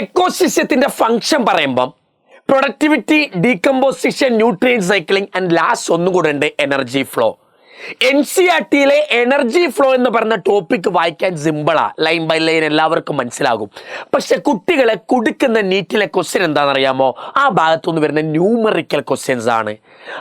എക്കോസിസ്റ്റത്തിന്റെ function പറയുമ്പം productivity, decomposition, nutrient cycling and last ഒന്നും കൂടെ ഉണ്ട് എനർജി ഫ്ലോ. NCERT-യിലെ എനർജി ഫ്ലോ എന്ന് പറഞ്ഞ ടോപ്പിക് വായിക്കാൻ സിമ്പിളാ, ലൈൻ ബൈ ലൈൻ എല്ലാവർക്കും മനസ്സിലാകും. പക്ഷെ കുട്ടികളെ കുടുക്കുന്ന നീറ്റിലെ ക്വസ്റ്റ്യൻ എന്താണെന്നറിയാമോ? ആ ഭാഗത്തുനിന്ന് വരുന്ന ന്യൂമറിക്കൽ ക്വസ്റ്റ്യൻസ് ആണ്.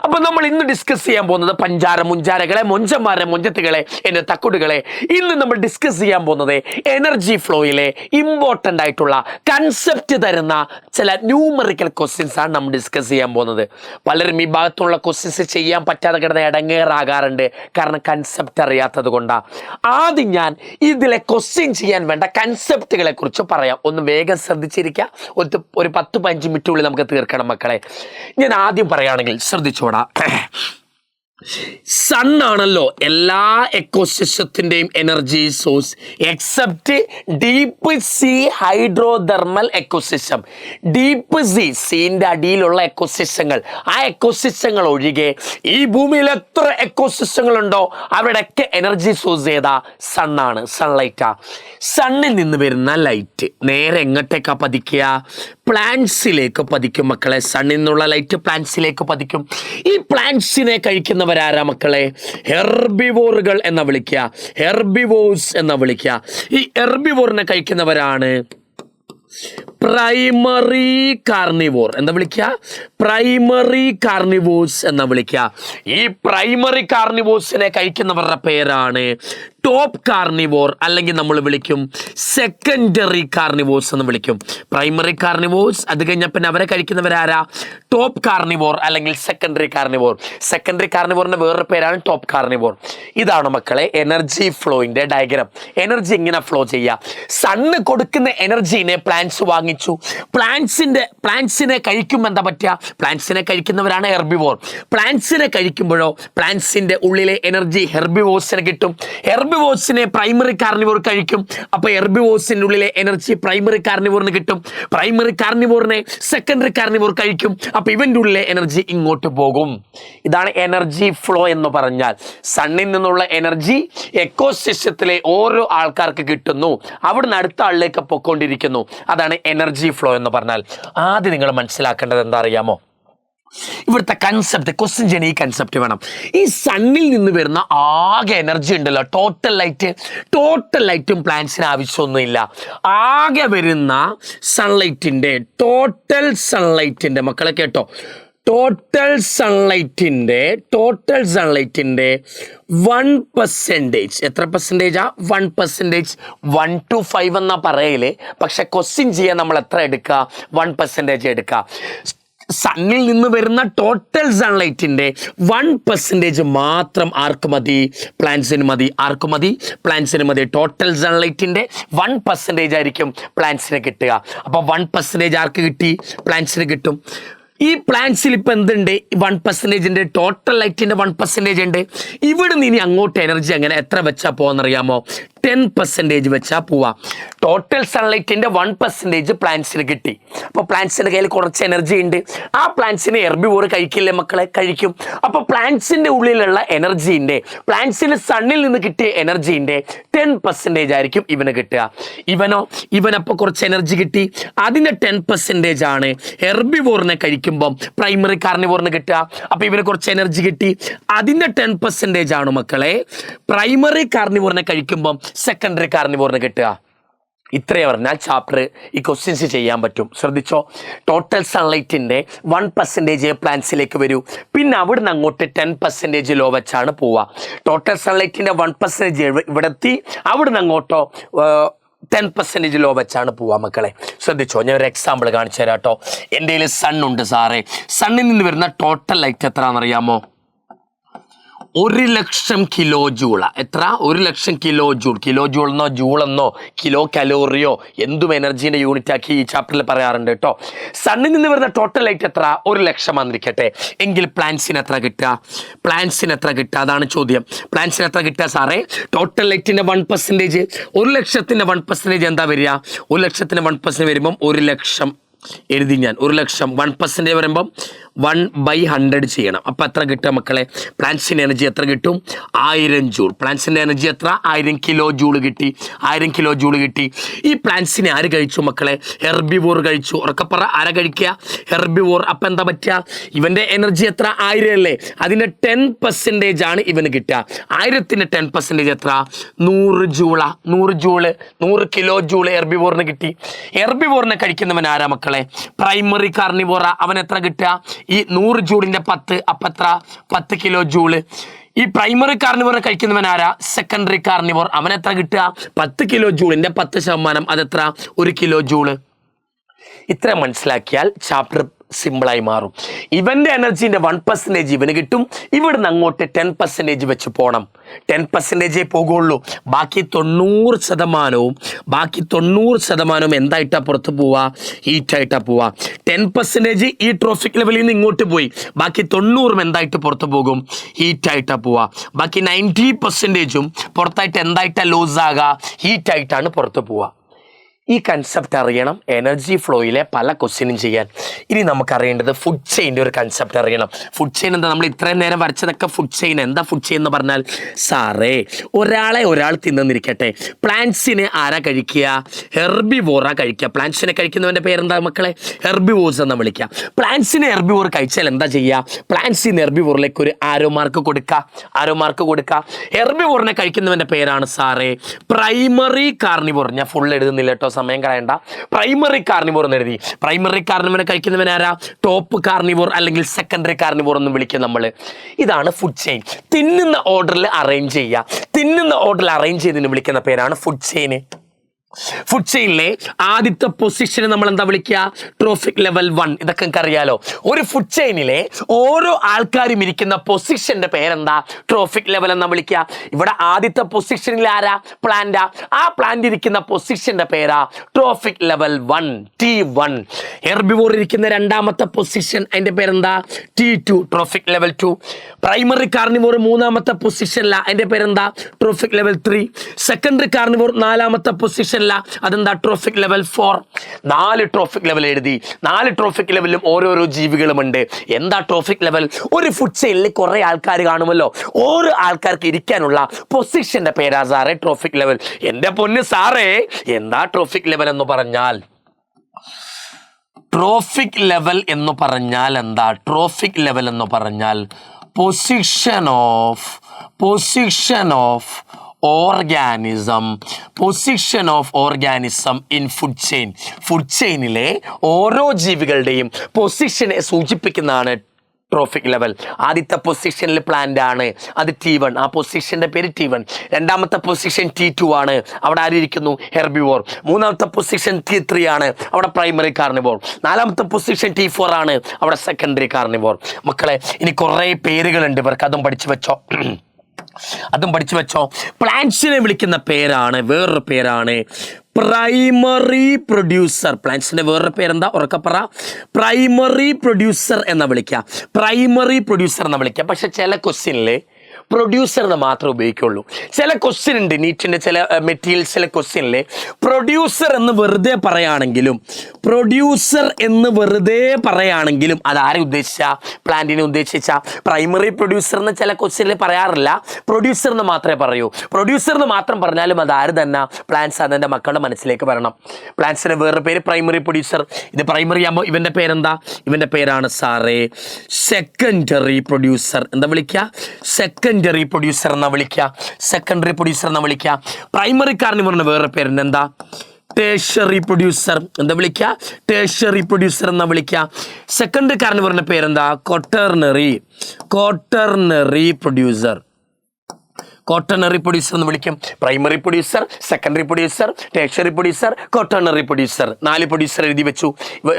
അപ്പൊ നമ്മൾ ഇന്ന് ഡിസ്കസ് ചെയ്യാൻ പോകുന്നത് പഞ്ചാര മുഞ്ചാരകളെ, മൊഞ്ചന്മാരെ, മൊഞ്ചത്തുകളെ, എന്റെ തക്കുടുകളെ, ഇന്ന് നമ്മൾ ഡിസ്കസ് ചെയ്യാൻ പോകുന്നത് എനർജി ഫ്ലോയിലെ ഇമ്പോർട്ടൻ്റ് ആയിട്ടുള്ള കൺസെപ്റ്റ് തരുന്ന ചില ന്യൂമറിക്കൽ ക്വസ്റ്റ്യൻസ് ആണ് നമ്മൾ ഡിസ്കസ് ചെയ്യാൻ പോകുന്നത്. പലരും ഈ ഭാഗത്തുള്ള ക്വസ്റ്റ്യൻസ് ചെയ്യാൻ പറ്റാതെ കിടന്ന് ഇടങ്ങേറാകാറുണ്ട്, കാരണം കൺസെപ്റ്റ് അറിയാത്തത് കൊണ്ടാണ്. ആദ്യം ഞാൻ ഇതിലെ ക്വസ്റ്റ്യൻ ചെയ്യാൻ വേണ്ട കൺസെപ്റ്റുകളെ കുറിച്ച് പറയാം. ഒന്ന് വേഗം ശ്രദ്ധിച്ചിരിക്കുക. ഒരു 10-15 മിനിറ്റുള്ളിൽ നമുക്ക് തീർക്കണം മക്കളെ. ഞാൻ ആദ്യം പറയുകയാണെങ്കിൽ ശ്രദ്ധിച്ചോടാ. സൺ ആണല്ലോ എല്ലാ എക്കോസിസ്റ്റത്തിൻ്റെയും energy source except deep sea hydrothermal ecosystem. Deep സീൻ്റെ അടിയിലുള്ള എക്കോസിസ്റ്റങ്ങൾ, ആ എക്കോസിസ്റ്റങ്ങൾ ഒഴികെ ഈ ഭൂമിയിൽ എത്ര എക്കോസിസ്റ്റങ്ങളുണ്ടോ അവരുടെയൊക്കെ എനർജി സോഴ്സ് ഏതാ? സണ്ണാണ്, സൺലൈറ്റാ. സണ്ണിൽ നിന്ന് വരുന്ന ലൈറ്റ് നേരെ എങ്ങോട്ടേക്കാ പതിക്കുക? പ്ലാന്റ്സിലേക്ക് പതിക്കും മക്കളെ. സണ്ണിൽ നിന്നുള്ള ലൈറ്റ് പ്ലാന്റ്സിലേക്ക് പതിക്കും. ഈ പ്ലാന്റ്സിനെ കഴിക്കുന്നവരാരാ മക്കളെ? ഹെർബിവോറുകൾ എന്ന വിളിക്കുക, ഹെർബിവോഴ്സ് എന്ന വിളിക്കുക. ഈ ഹെർബിവോറിനെ കഴിക്കുന്നവരാണ് പ്രൈമറി കാർണിവോർ. എന്താ വിളിക്കുക? പ്രൈമറി കാർണിവോഴ്സ് എന്ന വിളിക്കുക. ഈ പ്രൈമറി കാർണിവോഴ്സിനെ കഴിക്കുന്നവരുടെ പേരാണ് ടോപ്പ് കാർണിവോർ, അല്ലെങ്കിൽ നമ്മൾ വിളിക്കും സെക്കൻഡറി കാർണിവോഴ്സ് എന്ന് വിളിക്കും. പ്രൈമറി കാർണിവോഴ്സ്, അത് കഴിഞ്ഞാൽ പിന്നെ അവരെ കഴിക്കുന്നവരാരാ? ടോപ്പ് കാർണിവോർ അല്ലെങ്കിൽ സെക്കൻഡറി കാർണിവോർ. സെക്കൻഡറി കാർണിവോറിന്റെ വേറൊരു പേരാണ് ടോപ്പ് കാർണിവോർ. ഇതാണ് മക്കളെ എനർജി ഫ്ലോയിന്റെ ഡയഗ്രാം. എനർജി എങ്ങനെ ഫ്ലോ ചെയ്യുക? സണ്ണ് കൊടുക്കുന്ന എനർജീനെ പ്ലാന്റ്സ് വാങ്ങിച്ചു. പ്ലാന്റ്സിനെ കഴിക്കുമ്പോൾ എന്താ പറ്റുക? പ്ലാന്റ്സിനെ കഴിക്കുന്നവരാണ് ഹെർബിവോർ. പ്ലാന്റ്സിനെ കഴിക്കുമ്പോഴോ പ്ലാന്റ്സിന്റെ ഉള്ളിലെ എനർജി ഹെർബിവോഴ്സിന് കിട്ടും. ഹെർബിവോഴ്സിനെ പ്രൈമറി കാർണിവോർ കഴിക്കും. അപ്പോൾ ഹെർബിവോഴ്സിൻ്റെ ഉള്ളിലെ എനർജി പ്രൈമറി കാർണിവോറിന് കിട്ടും. പ്രൈമറി കാർണിവോറിനെ സെക്കൻഡറി കാർണിവോർ കഴിക്കും. അപ്പോൾ ഇവൻ്റെ ഉള്ളിലെ എനർജി ഇങ്ങോട്ട് പോകും. ഇതാണ് എനർജി ഫ്ലോ എന്ന് പറഞ്ഞാൽ. സണ്ണിൽ നിന്നുള്ള എനർജി എക്കോസിസ്റ്റത്തിലെ ഓരോ ആൾക്കാർക്ക് കിട്ടുന്നു, അവിടുന്ന് അടുത്ത ആളിലേക്ക് പൊയ്ക്കൊണ്ടിരിക്കുന്നു. അതാണ് എനർജി ഫ്ലോ എന്ന് പറഞ്ഞാൽ. ആദ്യം നിങ്ങൾ മനസ്സിലാക്കേണ്ടത് എന്താ അറിയാമോ? ഇവിടുത്തെ കൺസെപ്റ്റ്, ക്വസ്റ്റ്യൻ ചെയ്യാൻ ഈ കൺസെപ്റ്റ് വേണം. ഈ സണ്ണിൽ നിന്ന് വരുന്ന ആകെ എനർജി ഉണ്ടല്ലോ, ടോട്ടൽ ലൈറ്റും പ്ലാന്റ്സിന് ആവശ്യമൊന്നുമില്ല. ആകെ വരുന്ന ടോട്ടൽ സൺലൈറ്റിൻ്റെ മക്കളെ കേട്ടോ, ടോട്ടൽ സൺലൈറ്റിൻ്റെ 1%. എത്ര പെർസെൻറ്റേജാ? 1%. 1 to 5 എന്നാ പറയല്. പക്ഷെ ക്വസ്റ്റ്യൻ ചെയ്യാൻ നമ്മൾ എത്ര എടുക്കുക? 1% എടുക്കുക. സണ്ണിൽ നിന്ന് വരുന്ന ടോട്ടൽ സൺലൈറ്റിൻ്റെ 1% മാത്രം ആർക്ക് മതി? പ്ലാന്റ്സിന് മതി. ആർക്ക് മതി? പ്ലാന്റ്സിന് മതി. ടോട്ടൽ സൺലൈറ്റിൻ്റെ 1% ആയിരിക്കും പ്ലാന്റ്സിന് കിട്ടുക. അപ്പോൾ 1% ആർക്ക് കിട്ടി? പ്ലാന്റ്സിന് കിട്ടും. ഈ പ്ലാന്റ്സിൽ ഇപ്പം എന്തുണ്ട്? 1%. ടോട്ടൽ ലൈറ്റിൻ്റെ 1% ഉണ്ട്. ഇവിടുന്ന് ഇനി അങ്ങോട്ട് എനർജി അങ്ങനെ എത്ര വെച്ചാൽ പോകാമെന്നറിയാമോ? 10% വെച്ചാൽ പോവാം. ടോട്ടൽ സൺലൈറ്റിൻ്റെ 1% പ്ലാന്റ്സിന് കിട്ടി. അപ്പോൾ പ്ലാന്റ്സിൻ്റെ കയ്യിൽ കുറച്ച് എനർജി ഉണ്ട്. ആ പ്ലാന്റ്സിനെ ഹെർബിവോർ കഴിക്കില്ലേ മക്കളെ? കഴിക്കും. അപ്പോൾ പ്ലാന്റ്സിൻ്റെ ഉള്ളിലുള്ള എനർജീൻ്റെ, പ്ലാന്റ്സിന് സണ്ണിൽ നിന്ന് കിട്ടിയ എനർജീൻ്റെ 10% ആയിരിക്കും ഇവന് കിട്ടുക. ഇവനപ്പോൾ കുറച്ച് എനർജി കിട്ടി. അതിൻ്റെ 10% ആണ് ഹെർബിവോറിനെ കഴിക്കുമ്പം പ്രൈമറി കാർണിവോറിന് കിട്ടുക. അപ്പോൾ ഇവന് കുറച്ച് എനർജി കിട്ടി. അതിൻ്റെ 10% ആണ് മക്കളെ പ്രൈമറി കാർണിവോറിനെ കഴിക്കുമ്പം സെക്കൻഡറി കാർണിവോറിന് കിട്ടുക. ഇത്രയും പറഞ്ഞാൽ ചാപ്റ്റർ ഈ ക്വസ്റ്റ്യൻസ് ചെയ്യാൻ പറ്റും. ശ്രദ്ധിച്ചോ, ടോട്ടൽ സൺലൈറ്റിൻ്റെ 1% പ്ലാന്റ്സിലേക്ക് വരൂ. പിന്നെ അവിടുന്ന് അങ്ങോട്ട് 10% ലോ വെച്ചാണ് പോവുക. ടോട്ടൽ സൺലൈറ്റിൻ്റെ 1% ഇവിടെ എത്തി. അവിടുന്ന് അങ്ങോട്ടോ 10% ലോ വെച്ചാണ് പോവാ മക്കളെ. ശ്രദ്ധിച്ചോ, ഞാൻ ഒരു എക്സാമ്പിൾ കാണിച്ചു തരാം കേട്ടോ. എൻ്റെ കയ്യിൽ സണ്ണുണ്ട് സാറേ. സണ്ണിൽ നിന്ന് വരുന്ന ടോട്ടൽ ലൈറ്റ് എത്രയാണെന്നറിയാമോ? 1,00,000 കിലോ ജൂള. എത്ര? 1,00,000 കിലോ ജൂൾ. കിലോ ജൂളെന്നോ ജൂളെന്നോ കിലോ കലോറിയോ എന്തും എനർജീൻ്റെ യൂണിറ്റ് ആക്കി ഈ ചാപ്റ്ററിൽ പറയാറുണ്ട് കേട്ടോ. സണ്ണിൽ നിന്ന് വരുന്ന ടോട്ടൽ ലൈറ്റ് എത്ര? 1,00,000 വന്നിരിക്കട്ടെ. എങ്കിൽ പ്ലാന്റ്സിന് എത്ര കിട്ടുക? അതാണ് ചോദ്യം. പ്ലാന്റ്സിന് എത്ര കിട്ടുക സാറേ? ടോട്ടൽ ലൈറ്റിൻ്റെ 1%. 1,00,000ൻ്റെ 1% എന്താ വരിക? 1,00,000ൻ്റെ 1% വരുമ്പം 1,00,000 എഴുതി ഞാൻ. 1,00,000 1% വരുമ്പം 1/100 ചെയ്യണം. അപ്പം എത്ര കിട്ടുക മക്കളെ? പ്ലാന്റ്സിൻ്റെ എനർജി എത്ര കിട്ടും? 1000 ജൂൾ. പ്ലാന്റ്സിൻ്റെ എനർജി എത്ര? 1000 കിലോ ജൂൾ കിട്ടി. 1000 കിലോ ജൂൾ കിട്ടി. ഈ പ്ലാന്റ്സിനെ ആര് കഴിച്ചു മക്കളെ? ഹെർബിവോർ കഴിച്ചു. ഉറക്കപ്പറ, ആരാ കഴിക്കുക? ഹെർബിവോർ. അപ്പം എന്താ പറ്റുക? ഇവൻ്റെ എനർജി എത്ര? 1000 അല്ലേ? അതിൻ്റെ 10% ആണ് ഇവന് കിട്ടുക. 1000ൻ്റെ 10% എത്ര? 100 ജൂളാ. 100 ജൂള്, 100 കിലോ ജൂള് ഹെർബിവോറിന് കിട്ടി. ഹെർബിവോറിനെ കഴിക്കുന്നവൻ ആരാ മക്കളെ? Primary Carnivora. അവൻ എത്ര കിട്ടുക? ഈ 100 ജൂളിൻ്റെ 10, അപ്പം എത്ര? 10 കിലോ ജൂള്. ഈ പ്രൈമറി കാർണിവോർ കഴിക്കുന്നവൻ ആരാ? Secondary carnivore. അവൻ എത്ര കിട്ടുക? 10 കിലോ ജൂളിൻ്റെ 10%. അതെത്ര? 1 കിലോ ജൂള്. ഇത്ര മനസ്സിലാക്കിയാൽ ചാപ്റ്റർ സിമ്പിളായി മാറും. ഇവൻ്റെ എനർജീൻ്റെ 1% ഇവന് കിട്ടും. ഇവിടുന്ന് അങ്ങോട്ട് 10% വെച്ച് പോകണം. 10% പോകുള്ളൂ. ബാക്കി 90% എന്തായിട്ടാ പുറത്ത് പോവുക? ഹീറ്റായിട്ടാ പോവുക. 10% ഈ ട്രോഫിക് ലെവലിൽ നിന്ന് ഇങ്ങോട്ട് പോയി. ബാക്കി 90 എന്തായിട്ട് പുറത്ത് പോകും? ഹീറ്റായിട്ടാ പോവുക. ബാക്കി 90% പുറത്തായിട്ട് എന്തായിട്ടാ ലൂസ് ആകുക? ഹീറ്റായിട്ടാണ് പുറത്ത് പോവുക. ഈ കൺസെപ്റ്റ് അറിയണം എനർജി ഫ്ലോയിലെ പല ക്വസ്റ്റ്യനും ചെയ്യാൻ. ഇനി നമുക്കറിയേണ്ടത് ഫുഡ് ചെയിൻ്റെ ഒരു കൺസെപ്റ്റ് അറിയണം. ഫുഡ് ചെയിൻ എന്താ? നമ്മൾ ഇത്രയും നേരം വരച്ചതൊക്കെ ഫുഡ് ചെയിൻ. എന്താ ഫുഡ് ചെയിൻ എന്ന് പറഞ്ഞാൽ? സാറേ, ഒരാൾ തിന്നിരിക്കട്ടെ. പ്ലാന്റ്സിനെ ആരാ കഴിക്കുക? ഹെർബിവോറാ കഴിക്കുക. പ്ലാന്റ്സിനെ കഴിക്കുന്നവൻ്റെ പേരെന്താ മക്കളെ? ഹെർബിവോർസ് എന്ന് വിളിക്കുക. പ്ലാന്റ്സിനെ ഹെർബിവോർ കഴിച്ചാൽ എന്താ ചെയ്യുക? പ്ലാന്റ്സിന് ഹെർബിവോറിലേക്ക് ഒരു ആരോ മാർക്ക് കൊടുക്കുക. ഹെർബിവോറിനെ കഴിക്കുന്നവൻ്റെ പേരാണ് സാറേ പ്രൈമറി കാർണിവോർ. ഞാൻ ഫുൾ എഴുതുന്നില്ല കേട്ടോ, സമയം കളയണ്ട. പ്രൈമറി കാർണിവോർ എന്ന് എഴുതി. പ്രൈമറി കാർണിവോറിനെ കഴിക്കുന്നവനാരാ? ടോപ്പ് കാർണിവോർ അല്ലെങ്കിൽ സെക്കൻഡറി കാർണിവോർ എന്ന് വിളിക്കും നമ്മൾ. ഇതാണ് ഫുഡ് ചെയിൻ. തിന്നുന്ന ഓർഡറിൽ അറേഞ്ച് ചെയ്തതിന് വിളിക്കുന്ന പേരാണ് ഫുഡ് ചെയിൻ. ഫുഡ് ചെയിനിലെ ആദ്യത്തെ പൊസിഷന് നമ്മൾ എന്താ വിളിക്കുക? Trophic level 1. ഇതൊക്കെ നിങ്ങൾക്ക് അറിയാലോ. ഒരു ഫുഡ് ചെയിനിലെ ഓരോ ആൾക്കാരും ഇരിക്കുന്ന പൊസിഷന്റെ പേരെന്താ? ട്രോഫിക് ലെവൽ എന്നാ വിളിക്കുക. ഇവിടെ ആദ്യത്തെ പൊസിഷനിൽ ആരാ? പ്ലാന്റാ. ആ പ്ലാന്റ് ഇരിക്കുന്ന പൊസിഷന്റെ പേരാ ട്രോഫിക് ലെവൽ 1, T1. ഹെർബിവോർ ഇരിക്കുന്ന രണ്ടാമത്തെ പൊസിഷൻ, അതിന്റെ പേരെന്താ? T2, trophic level 2. Primary carnivore മൂന്നാമത്തെ പൊസിഷനില, അതിന്റെ പേരെന്താ? Trophic level 3. സെക്കൻഡറി കാർണിവോർ നാലാമത്തെ പൊസിഷൻ, അതെന്താ? Trophic level 4. 4 ട്രോഫിക് ലെവൽ എഴുതി. 4 ട്രോഫിക് ലെവലിലും ഓരോരോ ജീവികളുമുണ്ട്. എന്താ ട്രോഫിക് ലെവൽ? ഒരു ഫുഡ് ചെയിനിൽ കുറെ ആൾക്കാർ കാണുമല്ലോ. ഓരോ ആൾക്കാർക്ക് ഇരിക്കാനുള്ള പൊസിഷന്റെ പേരാ സാറേ ട്രോഫിക് ലെവൽ. എന്റെ പൊന്ന് സാറേ, എന്താ ട്രോഫിക് ലെവൽ എന്ന് പറഞ്ഞാൽ? ട്രോഫിക് ലെവൽ എന്ന് പറഞ്ഞാൽ എന്താ? ട്രോഫിക് ലെവൽ എന്ന് പറഞ്ഞാൽ position of organism in food chain. Food ചെയിനിലെ ഓരോ ജീവികളുടെയും പൊസിഷനെ സൂചിപ്പിക്കുന്നതാണ് ട്രോഫിക് ലെവൽ. ആദ്യത്തെ പൊസിഷനിൽ പ്ലാന്റ് ആണ്, അത് T1. ആ പൊസിഷന്റെ പേര് T1. രണ്ടാമത്തെ പൊസിഷൻ T2 ആണ്, അവിടെ ആരിയിരിക്കുന്നു? ഹെർബിവോർ. മൂന്നാമത്തെ പൊസിഷൻ T3 ആണ്, അവിടെ പ്രൈമറി കാർണിവോർ. നാലാമത്തെ പൊസിഷൻ T4 ആണ്, അവിടെ സെക്കൻഡറി കാർണിവോർ. മക്കളെ, ഇനി കുറേ പേരുകളുണ്ട് ഇവർക്ക്, അതും പഠിച്ചു വെച്ചോ. പ്ലാന്റ്സിനെ വിളിക്കുന്ന പേരാണ്, വേറൊരു പേരാണ് പ്രൈമറി പ്രൊഡ്യൂസർ. പ്ലാന്റ്സിന്റെ വേറൊരു പേരെന്താ? ഉറക്കപ്പറ. പ്രൈമറി പ്രൊഡ്യൂസർ എന്ന് വിളിക്കുക. പക്ഷെ ചില ക്വസ്റ്റ്യനിൽ പ്രൊഡ്യൂസർ എന്ന് മാത്രമേ ഉപയോഗിക്കുള്ളൂ. ചില ക്വസ്റ്റ്യൻ ഉണ്ട്, നീറ്റിൻ്റെ ചില മെറ്റീരിയൽസിലെ ക്വസ്റ്റ്യനിൽ പ്രൊഡ്യൂസർ എന്ന് വെറുതെ പറയുകയാണെങ്കിലും അതാരെ ഉദ്ദേശിച്ച? പ്ലാന്റിനെ ഉദ്ദേശിച്ച. പ്രൈമറി പ്രൊഡ്യൂസർ എന്ന് ചില ക്വസ്റ്റ്യനിൽ പറയാറില്ല, പ്രൊഡ്യൂസർ എന്ന് മാത്രമേ പറയൂ. പ്രൊഡ്യൂസർ എന്ന് മാത്രം പറഞ്ഞാലും അത് ആര് തന്നെ? പ്ലാന്റ്സ്. അതെൻ്റെ മക്കളുടെ മനസ്സിലേക്ക് വരണം. പ്ലാന്റ്സിൻ്റെ വേറൊരു പേര് പ്രൈമറി പ്രൊഡ്യൂസർ. ഇത് പ്രൈമറി ആകുമ്പോൾ ഇവൻ്റെ പേരെന്താ? ഇവൻ്റെ പേരാണ് സാറേ സെക്കൻഡറി പ്രൊഡ്യൂസർ. എന്താ വിളിക്കുക? സെക്കൻഡറി പ്രൊഡ്യൂസർ എന്നാ വിളിക്കുക. സെക്കൻഡറി പ്രൊഡ്യൂസർ എന്നാ വിളിക്കുക. പ്രൈമറി കാർണിവോറിന് വേറെ പേരുണ്ട്, എന്താ? Tertiary producer. എന്താ വിളിക്കുക? ടേർഷ്യറി പ്രൊഡ്യൂസർ എന്നാ വിളിക്കുക. സെക്കൻഡറി കാർണിവോറിന്റെ പേരെന്താ? Quaternary producer. ക്വാട്ടർണറി പ്രൊഡ്യൂസർ എന്ന് വിളിക്കും. Primary producer, secondary producer, tertiary producer, quaternary producer. 4 producer എഴുതി വെച്ചു.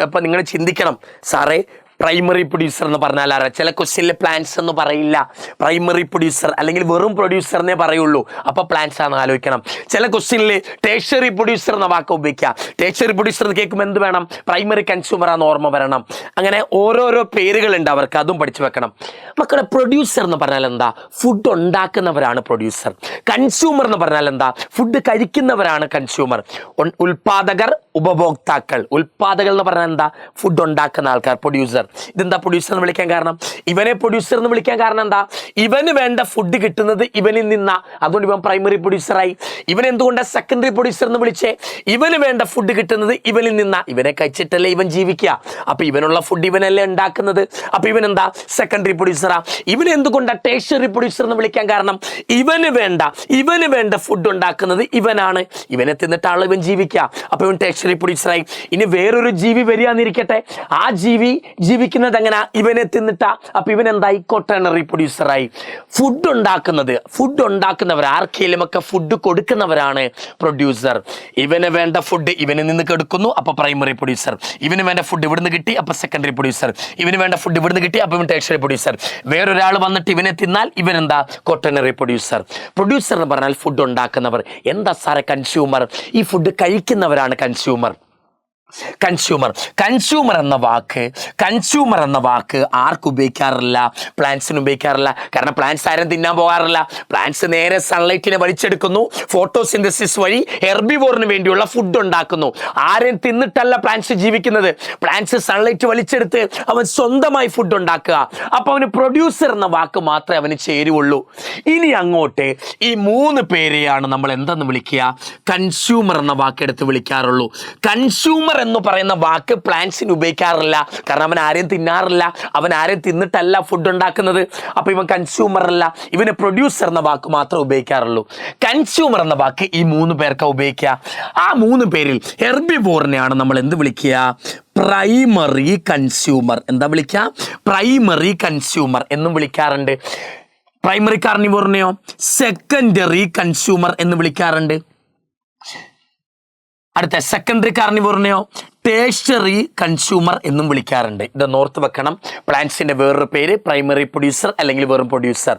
അപ്പം നിങ്ങൾ ചിന്തിക്കണം, സാറേ പ്രൈമറി പ്രൊഡ്യൂസർ എന്ന് പറഞ്ഞാൽ ആരാ? ചില ക്വസ്റ്റ്യനിൽ പ്ലാന്റ്സ് എന്ന് പറയില്ല, പ്രൈമറി പ്രൊഡ്യൂസർ അല്ലെങ്കിൽ വെറും പ്രൊഡ്യൂസറിനെ പറയുള്ളൂ. അപ്പോൾ പ്ലാന്റ്സ് ആണെന്ന് ആലോചിക്കണം. ചില ക്വസ്റ്റ്യനിൽ ടേർഷ്യറി പ്രൊഡ്യൂസർ എന്ന വാക്ക് ഉപയോഗിക്കുക. ടേർഷ്യറി പ്രൊഡ്യൂസർ എന്ന് കേൾക്കുമ്പോൾ എന്ത് വേണം? പ്രൈമറി കൺസ്യൂമർ ആണെന്ന് ഓർമ്മ വരണം. അങ്ങനെ ഓരോരോ പേരുകളുണ്ട് അവർക്ക്, അതും പഠിച്ചു വെക്കണം. മക്കളെ, പ്രൊഡ്യൂസർ എന്ന് പറഞ്ഞാൽ എന്താ? Food ഉണ്ടാക്കുന്നവരാണ് producer. കൺസ്യൂമർ എന്ന് പറഞ്ഞാൽ എന്താ? Food കഴിക്കുന്നവരാണ് consumer. ഉൽപാദകർ, ഉപഭോക്താക്കൾ. ഉൽപാദകർ എന്ന് പറഞ്ഞാൽ എന്താ? ഫുഡ് ഉണ്ടാക്കുന്ന ആൾക്കാർ, പ്രൊഡ്യൂസർ. ഇതെന്താ പ്രൊഡ്യൂസർ എന്ന് വിളിക്കാൻ കാരണം? ഇവനെ പ്രൊഡ്യൂസർ എന്ന് വിളിക്കാൻ കാരണം എന്താ? ഇവന് വേണ്ട ഫുഡ് കിട്ടുന്നത് ഇവനിൽ നിന്നാ, അതുകൊണ്ട് ഇവൻ പ്രൈമറി പ്രൊഡ്യൂസറായി. ഇവൻ എന്തുകൊണ്ടാണ് സെക്കൻഡറി പ്രൊഡ്യൂസർ എന്ന് വിളിച്ചേ? ഇവന് വേണ്ട ഫുഡ് കിട്ടുന്നത് ഇവനിൽ നിന്നാ, ഇവനെ കഴിച്ചിട്ടല്ലേ ഇവൻ ജീവിക്കുക. അപ്പൊ ഇവനുള്ള ഫുഡ് ഇവനല്ലേ ഉണ്ടാക്കുന്നത്. അപ്പൊ ഇവൻ എന്താ? സെക്കൻഡറി പ്രൊഡ്യൂസറാ. ഇവന് എന്തുകൊണ്ടാണ് ടേർഷ്യറി പ്രൊഡ്യൂസർ എന്ന് വിളിക്കാൻ കാരണം? ഇവന് വേണ്ട ഫുഡ് ഉണ്ടാക്കുന്നത് ഇവനാണ്, ഇവനെ തിന്നിട്ടാണ് ഇവൻ ജീവിക്കുക. അപ്പൊ ഇവൻ ടേർഷ്യറി പ്രൊഡ്യൂസറായി. ഇനി വേറൊരു ജീവി വരികയെന്നിരിക്കട്ടെ, ആ ജീവി ജീവിക്കുന്നത് എങ്ങനെ? ഇവനെ തിന്നിട്ടാ. അപ്പൊ ഇവൻ എന്തായി? ക്വാട്ടേണറി പ്രൊഡ്യൂസറായി. ഫുഡ് ഉണ്ടാക്കുന്നവർ, ആർക്കെങ്കിലും ഒക്കെ ഫുഡ് കൊടുക്കുന്നവരാണ് പ്രൊഡ്യൂസർ. ഇവന് വേണ്ട ഫുഡ് ഇവനിൽ നിന്ന് എടുക്കുന്നു, അപ്പൊ പ്രൈമറി പ്രൊഡ്യൂസർ. ഇവന് വേണ്ട ഫുഡ് ഇവിടുന്ന് കിട്ടി, അപ്പൊ സെക്കൻഡറി പ്രൊഡ്യൂസർ. ഇവന് വേണ്ട ഫുഡ് ഇവിടുന്ന് കിട്ടി, അപ്പൊ ഇവൻ ടേർഷ്യറി പ്രൊഡ്യൂസർ. വേറൊരാൾ വന്നിട്ട് ഇവനെ തിന്നാൽ ഇവൻ എന്താ? Quaternary producer. പ്രൊഡ്യൂസർ എന്ന് പറഞ്ഞാൽ ഫുഡ് ഉണ്ടാക്കുന്നവർ. എന്താ സാറേ കൺസ്യൂമർ? ഈ ഫുഡ് കഴിക്കുന്നവരാണ് കൺസ്യൂമർ. കൺസ്യൂമർ എന്ന വാക്ക് ആർക്ക് ഉപയോഗിക്കാറില്ല? പ്ലാന്റ്സിന് ഉപയോഗിക്കാറില്ല. കാരണം പ്ലാന്റ്സ് ആരും തിന്നാൻ പോകാറില്ല. പ്ലാന്റ്സ് നേരെ സൺലൈറ്റിനെ വലിച്ചെടുക്കുന്നു, ഫോട്ടോസിന്തസിസ് വഴി ഹെർബിവോറിന് വേണ്ടിയുള്ള ഫുഡ് ഉണ്ടാക്കുന്നു. ആരെയും തിന്നിട്ടല്ല പ്ലാന്റ്സ് ജീവിക്കുന്നത്. പ്ലാന്റ്സ് സൺലൈറ്റ് വലിച്ചെടുത്ത് അവൻ സ്വന്തമായി ഫുഡ് ഉണ്ടാക്കുക. അപ്പൊ അവന് പ്രൊഡ്യൂസർ എന്ന വാക്ക് മാത്രമേ അവന് ചേരുവുള്ളൂ. ഇനി അങ്ങോട്ട് ഈ 3 പേരെയാണ് നമ്മൾ എന്തെന്ന് വിളിക്കുക? കൺസ്യൂമർ എന്ന വാക്കെടുത്ത് വിളിക്കാറുള്ളൂ. കൺസ്യൂമർ എന്ന് പറയുന്ന വാക്ക് പ്ലാന്റ്സിന് ഉപയോഗിക്കാറില്ല. കാരണം അവൻ ആരെയും തിന്നാറില്ല, അവൻ ആരെയും തിന്നിട്ടല്ല ഫുഡ് ഉണ്ടാക്കുന്നത്. അപ്പൊ ഇവൻ കൺസ്യൂമർ അല്ല. ഇവന് പ്രൊഡ്യൂസർ എന്ന വാക്ക് മാത്രമേ ഉപയോഗിക്കാറുള്ളൂ. കൺസ്യൂമർ എന്ന വാക്ക് ഈ 3 പേർക്ക് ഉപയോഗിക്കുക. ആ 3 പേരിൽ ഹെർബിവോറിനെയാണ് നമ്മൾ എന്ത് വിളിക്കുക? Primary consumer. എന്താ വിളിക്കുക? പ്രൈമറി കൺസ്യൂമർ എന്നും വിളിക്കാറുണ്ട്. പ്രൈമറി കാർണിവോറിനെയോ സെക്കൻഡറി കൺസ്യൂമർ എന്ന് വിളിക്കാറുണ്ട്. അടുത്ത സെക്കൻഡറി കാർണിവോറിനെയോ ടേർഷ്യറി കൺസ്യൂമർ എന്നും വിളിക്കാറുണ്ട്. ഇത് നോർത്ത് വെക്കണം. പ്ലാന്റ്സിന്റെ വേറൊരു പേര് പ്രൈമറി പ്രൊഡ്യൂസർ അല്ലെങ്കിൽ വെറും പ്രൊഡ്യൂസർ.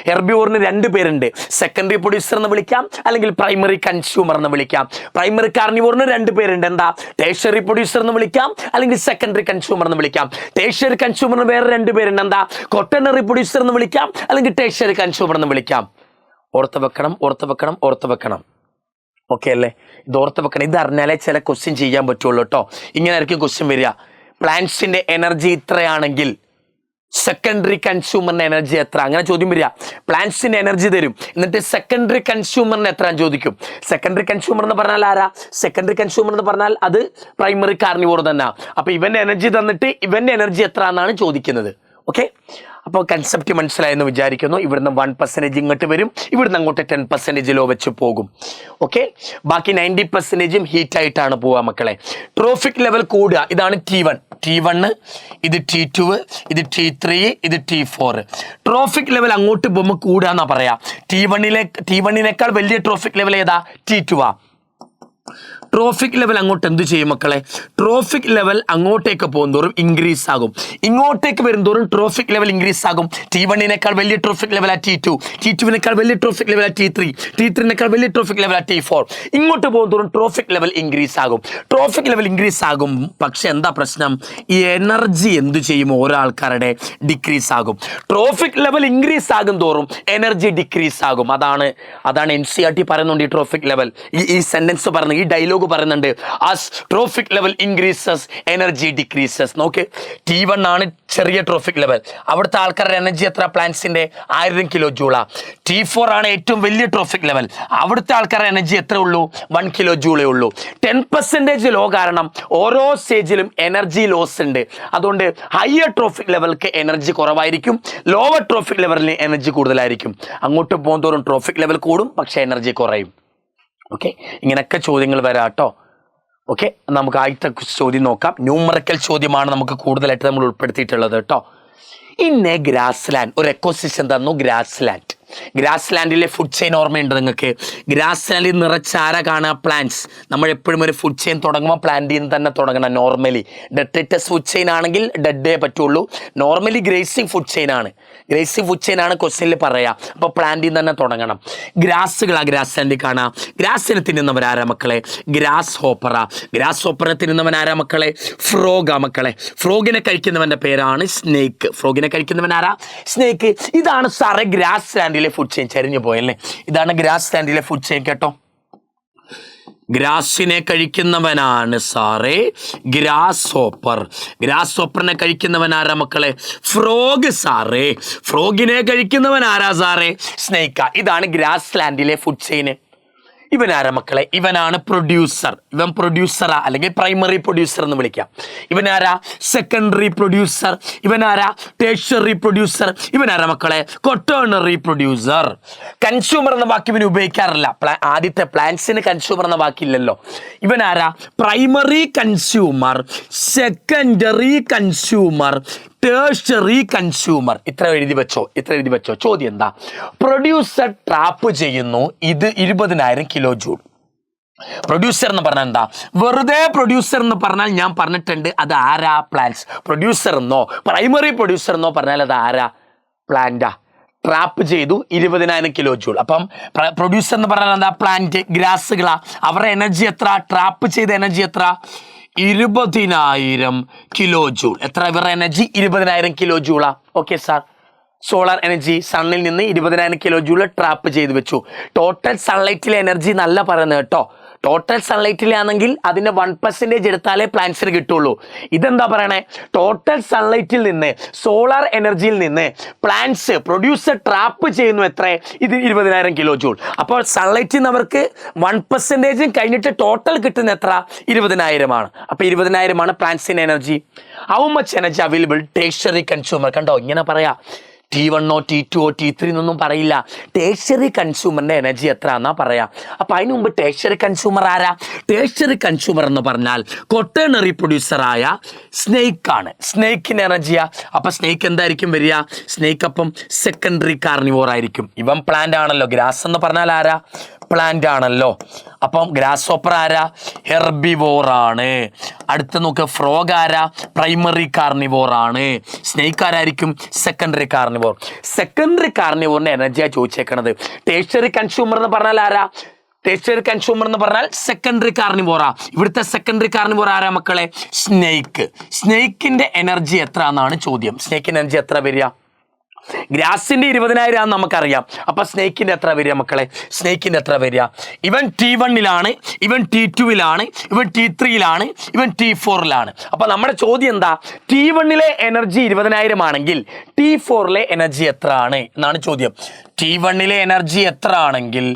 ഹെർബിവോറിന് 2 പേരുണ്ട്. സെക്കൻഡറി പ്രൊഡ്യൂസർ എന്ന് വിളിക്കാം, അല്ലെങ്കിൽ പ്രൈമറി കൺസ്യൂമർ എന്ന് വിളിക്കാം. പ്രൈമറി കാർണിവോറിന് 2 പേരുണ്ട്. എന്താ? ടേർഷ്യറി പ്രൊഡ്യൂസർ എന്ന് വിളിക്കാം, അല്ലെങ്കിൽ സെക്കൻഡറി കൺസ്യൂമർ എന്ന് വിളിക്കാം. ടേർഷ്യറി കൺസ്യൂമറിന് വേറെ 2 പേരുണ്ട്. എന്താ? ക്വാട്ടേണറി പ്രൊഡ്യൂസർ എന്ന് വിളിക്കാം, അല്ലെങ്കിൽ ടേർഷ്യറി കൺസ്യൂമർ എന്ന് വിളിക്കാം. ഓർത്ത് വെക്കണം. ഓക്കെ അല്ലേ? ഇത് ഓർത്ത് വെക്കണം. ഇത് അറിഞ്ഞാലേ ചില ക്വസ്റ്റ്യൻ ചെയ്യാൻ പറ്റുള്ളൂ കേട്ടോ. ഇങ്ങനെ ആയിരിക്കും ക്വസ്റ്റ്യൻ വരിക. പ്ലാന്റ്സിന്റെ എനർജി ഇത്രയാണെങ്കിൽ സെക്കൻഡറി കൺസ്യൂമറിന്റെ എനർജി എത്ര? അങ്ങനെ ചോദ്യം വരിക. പ്ലാന്റ്സിന്റെ എനർജി തരും, എന്നിട്ട് സെക്കൻഡറി കൺസ്യൂമറിന് എത്ര ചോദിക്കും. സെക്കൻഡറി കൺസ്യൂമർ എന്ന് പറഞ്ഞാൽ ആരാ? സെക്കൻഡറി കൺസ്യൂമർ എന്ന് പറഞ്ഞാൽ അത് പ്രൈമറി കാർണിവോർ തന്നെ. അപ്പൊ ഇവന്റെ എനർജി തന്നിട്ട് ഇവന്റെ എനർജി എത്ര എന്നാണ് ചോദിക്കുന്നത്. ഓക്കെ, അപ്പോൾ കൺസെപ്റ്റ് മനസ്സിലായെന്ന് വിചാരിക്കുന്നു. ഇവിടുന്ന് 1% ഇങ്ങോട്ട് വരും, ഇവിടുന്ന് അങ്ങോട്ട് 10% ലോ വെച്ച് പോകും. ഓക്കെ, ബാക്കി 90% ഹീറ്റായിട്ടാണ് പോവുക മക്കളെ. ട്രോഫിക് ലെവൽ കൂടുക. ഇതാണ് T1, ഇത് T2, ഇത് T3, ഇത് T4. ട്രോഫിക് ലെവൽ അങ്ങോട്ട് പോകുമ്പോൾ കൂടുക എന്നാ പറയാ. T1നേക്കാൾ വലിയ ട്രോഫിക് ലെവൽ ഏതാ? T2. ട്രോഫിക് ലെവൽ അങ്ങോട്ട് എന്ത് ചെയ്യും മക്കളെ? ട്രോഫിക് ലെവൽ അങ്ങോട്ടേക്ക് പോകുന്തോറും ഇൻക്രീസ് ആകും. ഇങ്ങോട്ടേക്ക് വരുന്തോറും ട്രോഫിക് ലെവൽ ഇൻക്രീസ് ആകും. T1നേക്കാൾ വലിയ ട്രോഫിക് ലെവൽ T2, T2നേക്കാൾ വലിയ ട്രോഫിക് ലെവൽ T3, T3നേക്കാൾ വലിയ ട്രോഫിക് ലെവൽ T4. ഇങ്ങോട്ട് പോകുന്തോറും ട്രോഫിക് ലെവൽ ഇൻക്രീസ് ആകും. ട്രോഫിക് ലെവൽ ഇൻക്രീസ് ആകും. പക്ഷെ എന്താ പ്രശ്നം? ഈ എനർജി എന്ത് ചെയ്യും? ഓരോ ആൾക്കാരുടെ ഡിക്രീസ് ആകും. ട്രോഫിക് ലെവൽ ഇൻക്രീസ് ആകും തോറും എനർജി ഡിക്രീസ് ആകും. അതാണ് NCERT പറയുന്നുണ്ട്. ഈ ട്രോഫിക് ലെവൽ, ഈ സെന്റൻസ് പറയുന്നത്, ഈ ഡയലോഗ് പറയുന്നുണ്ട്. as trophic level increases energy decreases. നോക്ക്, T1 ആണ് ചെറിയ ട്രോഫിക് ലെവൽ. അവിടുത്തെ ആൾക്കാരുടെ എനർജി എത്ര? പ്ലാന്റ്സിന്റെ 1000 കിലോ ജൂളാ. T4 ആണ് ഏറ്റവും വലിയ ട്രോഫിക് ലെവൽ. അവിടുത്തെ ആൾക്കാരുടെ എനർജി എത്ര ഉള്ളൂ? 1 കിലോ ജൂളേ ഉള്ളൂ. 10% ലോ കാരണം ഓരോ സ്റ്റേജിലും എനർജി ലോസ് ഉണ്ട്. അതുകൊണ്ട് ഹയർ ട്രോഫിക് ലെവൽക്ക് എനർജി കുറവായിരിക്കും, ലോവർ ട്രോഫിക് ലെവലിന് എനർജി കൂടുതലായിരിക്കും. അങ്ങോട്ട് പോകുന്തോറും ട്രോഫിക് ലെവൽ കൂടും, പക്ഷെ എനർജി കുറയും. ഓക്കെ, ഇങ്ങനെയൊക്കെ ചോദ്യങ്ങൾ വരാം കേട്ടോ. ഓക്കെ, നമുക്ക് ആദ്യത്തെ ചോദ്യം നോക്കാം. ന്യൂമറിക്കൽ ചോദ്യമാണ് നമുക്ക് കൂടുതലായിട്ട് നമ്മൾ ഉൾപ്പെടുത്തിയിട്ടുള്ളത് കേട്ടോ. ഇന്ന് ഗ്രാസ് ലാൻഡ്, ഒരു എക്കോസിസ്റ്റം തന്നു. ഗ്രാസ് ലാൻഡിലെ ഫുഡ് ചെയിൻ ഓർമ്മയുണ്ട് നിങ്ങൾക്ക്? ഗ്രാസ് ലാൻഡിൽ നിറച്ചാര കാണുക? പ്ലാന്റ്സ്. നമ്മൾ എപ്പോഴും ഒരു ഫുഡ് ചെയിൻ തുടങ്ങുമ്പോൾ പ്ലാന്റിൽ നിന്ന് തന്നെ തുടങ്ങണം. നോർമലി ഡെട്രിറ്റസ് ഫുഡ് ചെയിൻ ആണെങ്കിൽ ഡെഡേ പറ്റുള്ളൂ. നോർമലി ഗ്രേസിങ് ഫുഡ് ചെയിൻ ആണ്. ക്വസ്റ്റ്യനിൽ പറയാം. അപ്പോൾ പ്ലാന്റിൽ നിന്ന് തന്നെ തുടങ്ങണം. ഗ്രാസുകളാ ഗ്രാസ് ലാൻഡിൽ കാണാം. ഗ്രാസിനെ തിന്നുന്നവരാരാ മക്കളെ? ഗ്രാസ് ഹോപ്പറെ തിന്നുന്നവനാരാ മക്കളെ? ഫ്രോഗാ മക്കളെ. ഫ്രോഗിനെ കഴിക്കുന്നവന്റെ പേരാണ് സ്നേക്ക്. ഫ്രോഗിനെ കഴിക്കുന്നവനാരാ? സ്നേക്ക്. ഇതാണ് സാറേ ഗ്രാസ് ലാൻഡിലെ ഫുഡ് ചെയിൻ. ചരിഞ്ഞു പോയല്ലേ? ഇതാണ് ഗ്രാസ് ലാൻഡിലെ ഫുഡ് ചെയിൻ കേട്ടോ. ഗ്രാസിനെ കഴിക്കുന്നവനാണ് സാറേ ഗ്രാസ് ഹോപ്പർ. ഗ്രാസ് ഹോപ്പറിനെ കഴിക്കുന്നവൻ ആരാ മക്കളെ? ഫ്രോഗ് സാറേ. ഫ്രോഗിനെ കഴിക്കുന്നവൻ ആരാ സാറേ? സ്നേക്ക. ഇതാണ് ഗ്രാസ് ലാൻഡിലെ ഫുഡ് ചെയിന്. ഇവനാരാ മക്കളെ? ഇവനാണ് പ്രൊഡ്യൂസർ. ഇവൻ പ്രൊഡ്യൂസറാ, അല്ലെങ്കിൽ പ്രൈമറി പ്രൊഡ്യൂസർ എന്ന് വിളിക്കാം. ഇവനാരാ? Secondary producer. ഇവനാരാ? Tertiary producer. ഇവനാരാ മക്കളെ? Quaternary producer. കൺസ്യൂമർ എന്ന വാക്ക് ഇവന് ഉപയോഗിക്കാറില്ല. ആദ്യത്തെ പ്ലാന്റ്സിന് കൺസ്യൂമർ എന്ന വാക്കില്ലല്ലോ. ഇവനാരാ? Primary consumer, secondary consumer, tertiary consumer. ഇത്ര എഴുതി വെച്ചോ. ചോദ്യം എന്താ? പ്രൊഡ്യൂസർ ട്രാപ്പ് ചെയ്യുന്നു ഇത് 20,000 കിലോ ജൂൾ. പ്രൊഡ്യൂസർ എന്ന് പറഞ്ഞാൽ എന്താ? വെറുതെ പ്രൊഡ്യൂസർ എന്ന് പറഞ്ഞാൽ ഞാൻ പറഞ്ഞിട്ടുണ്ട്, അത് ആരാ? പ്ലാന്റ്സ്. പ്രൊഡ്യൂസർ എന്നോ പ്രൈമറി പ്രൊഡ്യൂസർ എന്നോ പറഞ്ഞാൽ അത് ആരാ? പ്ലാന്റാ. ട്രാപ്പ് ചെയ്തു 20,000 കിലോ ജൂൾ. അപ്പം പ്രൊഡ്യൂസർ എന്ന് പറഞ്ഞാൽ എന്താ? പ്ലാന്റ്, ഗ്രാസുകളാ. അവരുടെ എനർജി എത്ര? ട്രാപ്പ് ചെയ്ത എനർജി എത്ര? 20,000 കിലോ ജൂൾ. എത്ര ഇവരുടെ എനർജി? 20,000 കിലോ ജൂളാ. Okay sir. സോളാർ എനർജി സണ്ണിൽ നിന്ന് 20,000 കിലോ ജൂൾ ട്രാപ്പ് ചെയ്ത് വെച്ചു. ടോട്ടൽ സൺലൈറ്റിലെ എനർജി നല്ല പറയുന്നത് കേട്ടോ. ടോട്ടൽ സൺലൈറ്റിലാണെങ്കിൽ അതിൻ്റെ 1% എടുത്താലേ പ്ലാന്റ്സിന് കിട്ടുള്ളൂ. ഇതെന്താ പറയണേ? ടോട്ടൽ സൺലൈറ്റിൽ നിന്ന്, സോളാർ എനർജിയിൽ നിന്ന് പ്ലാന്റ്സ് പ്രൊഡ്യൂസർ ട്രാപ്പ് ചെയ്യുന്നു എത്ര? ഇത് 20,000 കിലോ ജൂൾ. അപ്പോൾ സൺലൈറ്റിൽ നിന്ന് അവർക്ക് 1% കഴിഞ്ഞിട്ട് ടോട്ടൽ കിട്ടുന്ന എത്ര? 20,000 ആണ്. അപ്പോൾ 20,000 പ്ലാന്റ്സിന് energy. How much energy available tertiary consumer? കണ്ടോ, ഇങ്ങനെ പറയാ. T1 T2 T3 എന്നൊന്നും പറയില്ല. ടേർഷ്യറി കൺസ്യൂമറിൻ്റെ എനർജി എത്ര എന്നാ പറയാം. അപ്പം അതിന് മുമ്പ് ടേർഷ്യറി കൺസ്യൂമർ ആരാ? ടേർഷ്യറി കൺസ്യൂമർ എന്ന് പറഞ്ഞാൽ ക്വട്ടേണറി പ്രൊഡ്യൂസറായ സ്നേക്കാണ്. സ്നേക്കിന് എനർജിയാ. അപ്പം സ്നേക്ക് എന്തായിരിക്കും വരിക? സ്നേക്ക് അപ്പം സെക്കൻഡറി കാർണിവോർ ആയിരിക്കും. ഇവൻ പ്ലാന്റ് ആണല്ലോ. ഗ്രാസ് എന്ന് പറഞ്ഞാൽ ആരാ? പ്ലാന്റ് ആണല്ലോ. അപ്പം ഗ്രാസ് ഹോപ്പർ ആരാ? ഹെർബിവോർ ആണ്. അടുത്ത നോക്ക്, ഫ്രോഗ് ആരാ? പ്രൈമറി കാർണിവോർ ആണ്. സ്നേക്ക് ആരായിരിക്കും? Secondary carnivore. സെക്കൻഡറി കാർണിവോറിന്റെ എനർജിയാണ് ചോദിച്ചേക്കണത്. ടേർഷ്യറി കൺസ്യൂമർ എന്ന് പറഞ്ഞാൽ ആരാ? ടേർഷ്യറി കൺസ്യൂമർ എന്ന് പറഞ്ഞാൽ സെക്കൻഡറി കാർണിവോറാ. ഇവിടുത്തെ സെക്കൻഡറി കാർണിവോർ ആരാ മക്കളെ? സ്നേക്ക്. സ്നേക്കിന്റെ എനർജി എത്ര എന്നാണ് ചോദ്യം. സ്നേക്കിന്റെ എനർജി എത്ര വരിക? ഗ്രാസിന്റെ 20,000 ആണെന്ന് നമുക്കറിയാം. അപ്പൊ സ്നേക്കിന്റെ എത്ര വരിക മക്കളെ? സ്നേക്കിന്റെ എത്ര വരിക? ഇവൻ T1 ഇവൻ T2 ഇവൻ T3 ഇവൻ T4 അപ്പൊ നമ്മുടെ ചോദ്യം എന്താ? T1 എനർജി 20,000 ആണെങ്കിൽ T4 എനർജി എത്ര ആണ് എന്നാണ് ചോദ്യം. T1 എനർജി എത്ര ആണെങ്കിൽ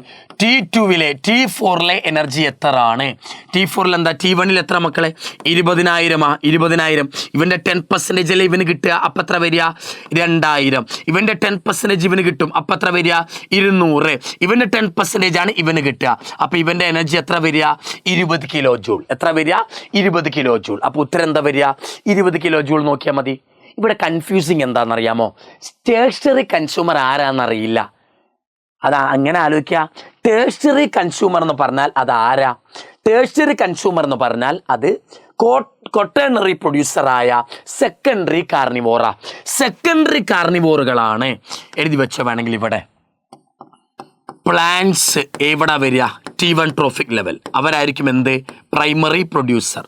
T2 T4 എനർജി എത്ര ആണ്? T4 എന്താ? T1 എത്ര മക്കളെ? 20,000. 20,000 ഇവന്റെ 10% അല്ലേ ഇവന് കിട്ടുക. അപ്പം എത്ര വരിക? 2,000. ഇവന്റെ 10% ഇവന് കിട്ടും. അപ്പം എത്ര വരിക? 200. ഇവന്റെ 10% ആണ് ഇവന് കിട്ടുക. അപ്പൊ ഇവന്റെ എനർജി എത്ര വരിക? 20 കിലോ ജൂൾ. എത്ര വരിക? 20 കിലോ ജൂൾ. അപ്പൊ ഉത്തരം എന്താ വരിക? 20 കിലോ ജൂൾ. നോക്കിയാൽ മതി. ഇവിടെ കൺഫ്യൂസിങ് എന്താണെന്നറിയാമോ? ടേർഷ്യറി കൺസ്യൂമർ ആരാന്നറിയില്ല. അതാ അങ്ങനെ ആലോചിക്കുക. ടേർഷ്യറി കൺസ്യൂമർ എന്ന് പറഞ്ഞാൽ അത് ആരാ? ടേർഷ്യറി കൺസ്യൂമർ എന്ന് പറഞ്ഞാൽ അത് ക്വട്ടേണറി പ്രൊഡ്യൂസറായ സെക്കൻഡറി കാർണിവോറാ. സെക്കൻഡറി കാർണിവോറുകളാണ് എഴുതി വെച്ച വേണമെങ്കിൽ ഇവിടെ പ്ലാന്റ്സ് എവിടെ വരിക? T1 trophic level. അവരായിരിക്കും എന്ത്? Primary producer.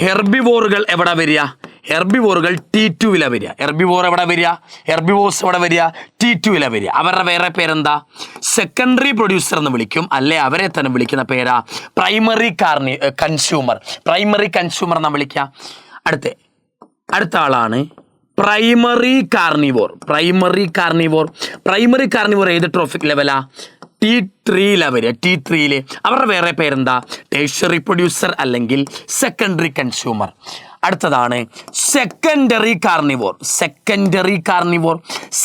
ഹെർബിവോറുകൾ എവിടെ വരിക? ഹെർബിവോറുകൾ T2 വരിക. ഹെർബിവോർ എവിടെ വരിക? ഹെർബിവോർസ് എവിടെ വരിക? T2 വരിക. അവരുടെ വേറെ പേരെന്താ? സെക്കൻഡറി പ്രൊഡ്യൂസർ എന്ന് വിളിക്കും. അല്ലെ അവരെ തന്നെ വിളിക്കുന്ന പേരാ പ്രൈമറി കൺസ്യൂമർ. പ്രൈമറി കൺസ്യൂമർ എന്ന് വിളിക്കാം. അടുത്ത ആളാണ് പ്രൈമറി കാർണിവോർ. പ്രൈമറി കാർണിവോർ ഏത് ട്രോഫിക് ലെവലാ? T3 വരിക. T3 അവരുടെ വേറെ പേരെന്താ? ടേർഷ്യറി പ്രൊഡ്യൂസർ അല്ലെങ്കിൽ സെക്കൻഡറി കൺസ്യൂമർ. അടുത്തതാണ് സെക്കൻഡറി കാർണിവോർ.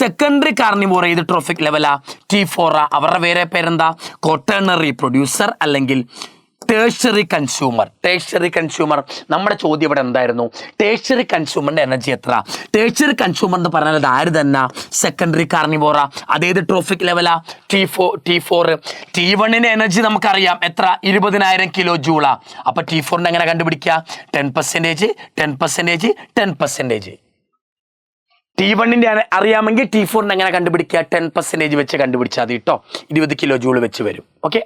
സെക്കൻഡറി കാർണിവോർ ഏത് ട്രോഫിക് ലെവലാ? T4. അവരുടെ വേറെ പേരെന്താ? ക്വട്ടേണറി പ്രൊഡ്യൂസർ അല്ലെങ്കിൽ ടേർഷ്യറി കൺസ്യൂമർ. നമ്മുടെ ചോദ്യം ഇവിടെ എന്തായിരുന്നു? ടേർഷ്യറി കൺസ്യൂമറിന്റെ എനർജി എത്ര? ടേർഷ്യറി കൺസ്യൂമർ എന്ന് പറഞ്ഞാൽ അത് ആര് തന്നെ? സെക്കൻഡറി കാർണിവോറാ. അതേത് ട്രോഫിക് ലെവലാ? T4. T1 എനർജി നമുക്കറിയാം എത്ര? 20,000 കിലോ ജൂളാ. അപ്പൊ T4 എങ്ങനെ കണ്ടുപിടിക്കുക? 10%. T1 അറിയാമെങ്കിൽ T4 എങ്ങനെ കണ്ടുപിടിക്കുക? 10% വെച്ച് കണ്ടുപിടിച്ചാൽ മതി കേട്ടോ. 20 കിലോ ജൂൾ വെച്ച് വരും. ഓക്കെ.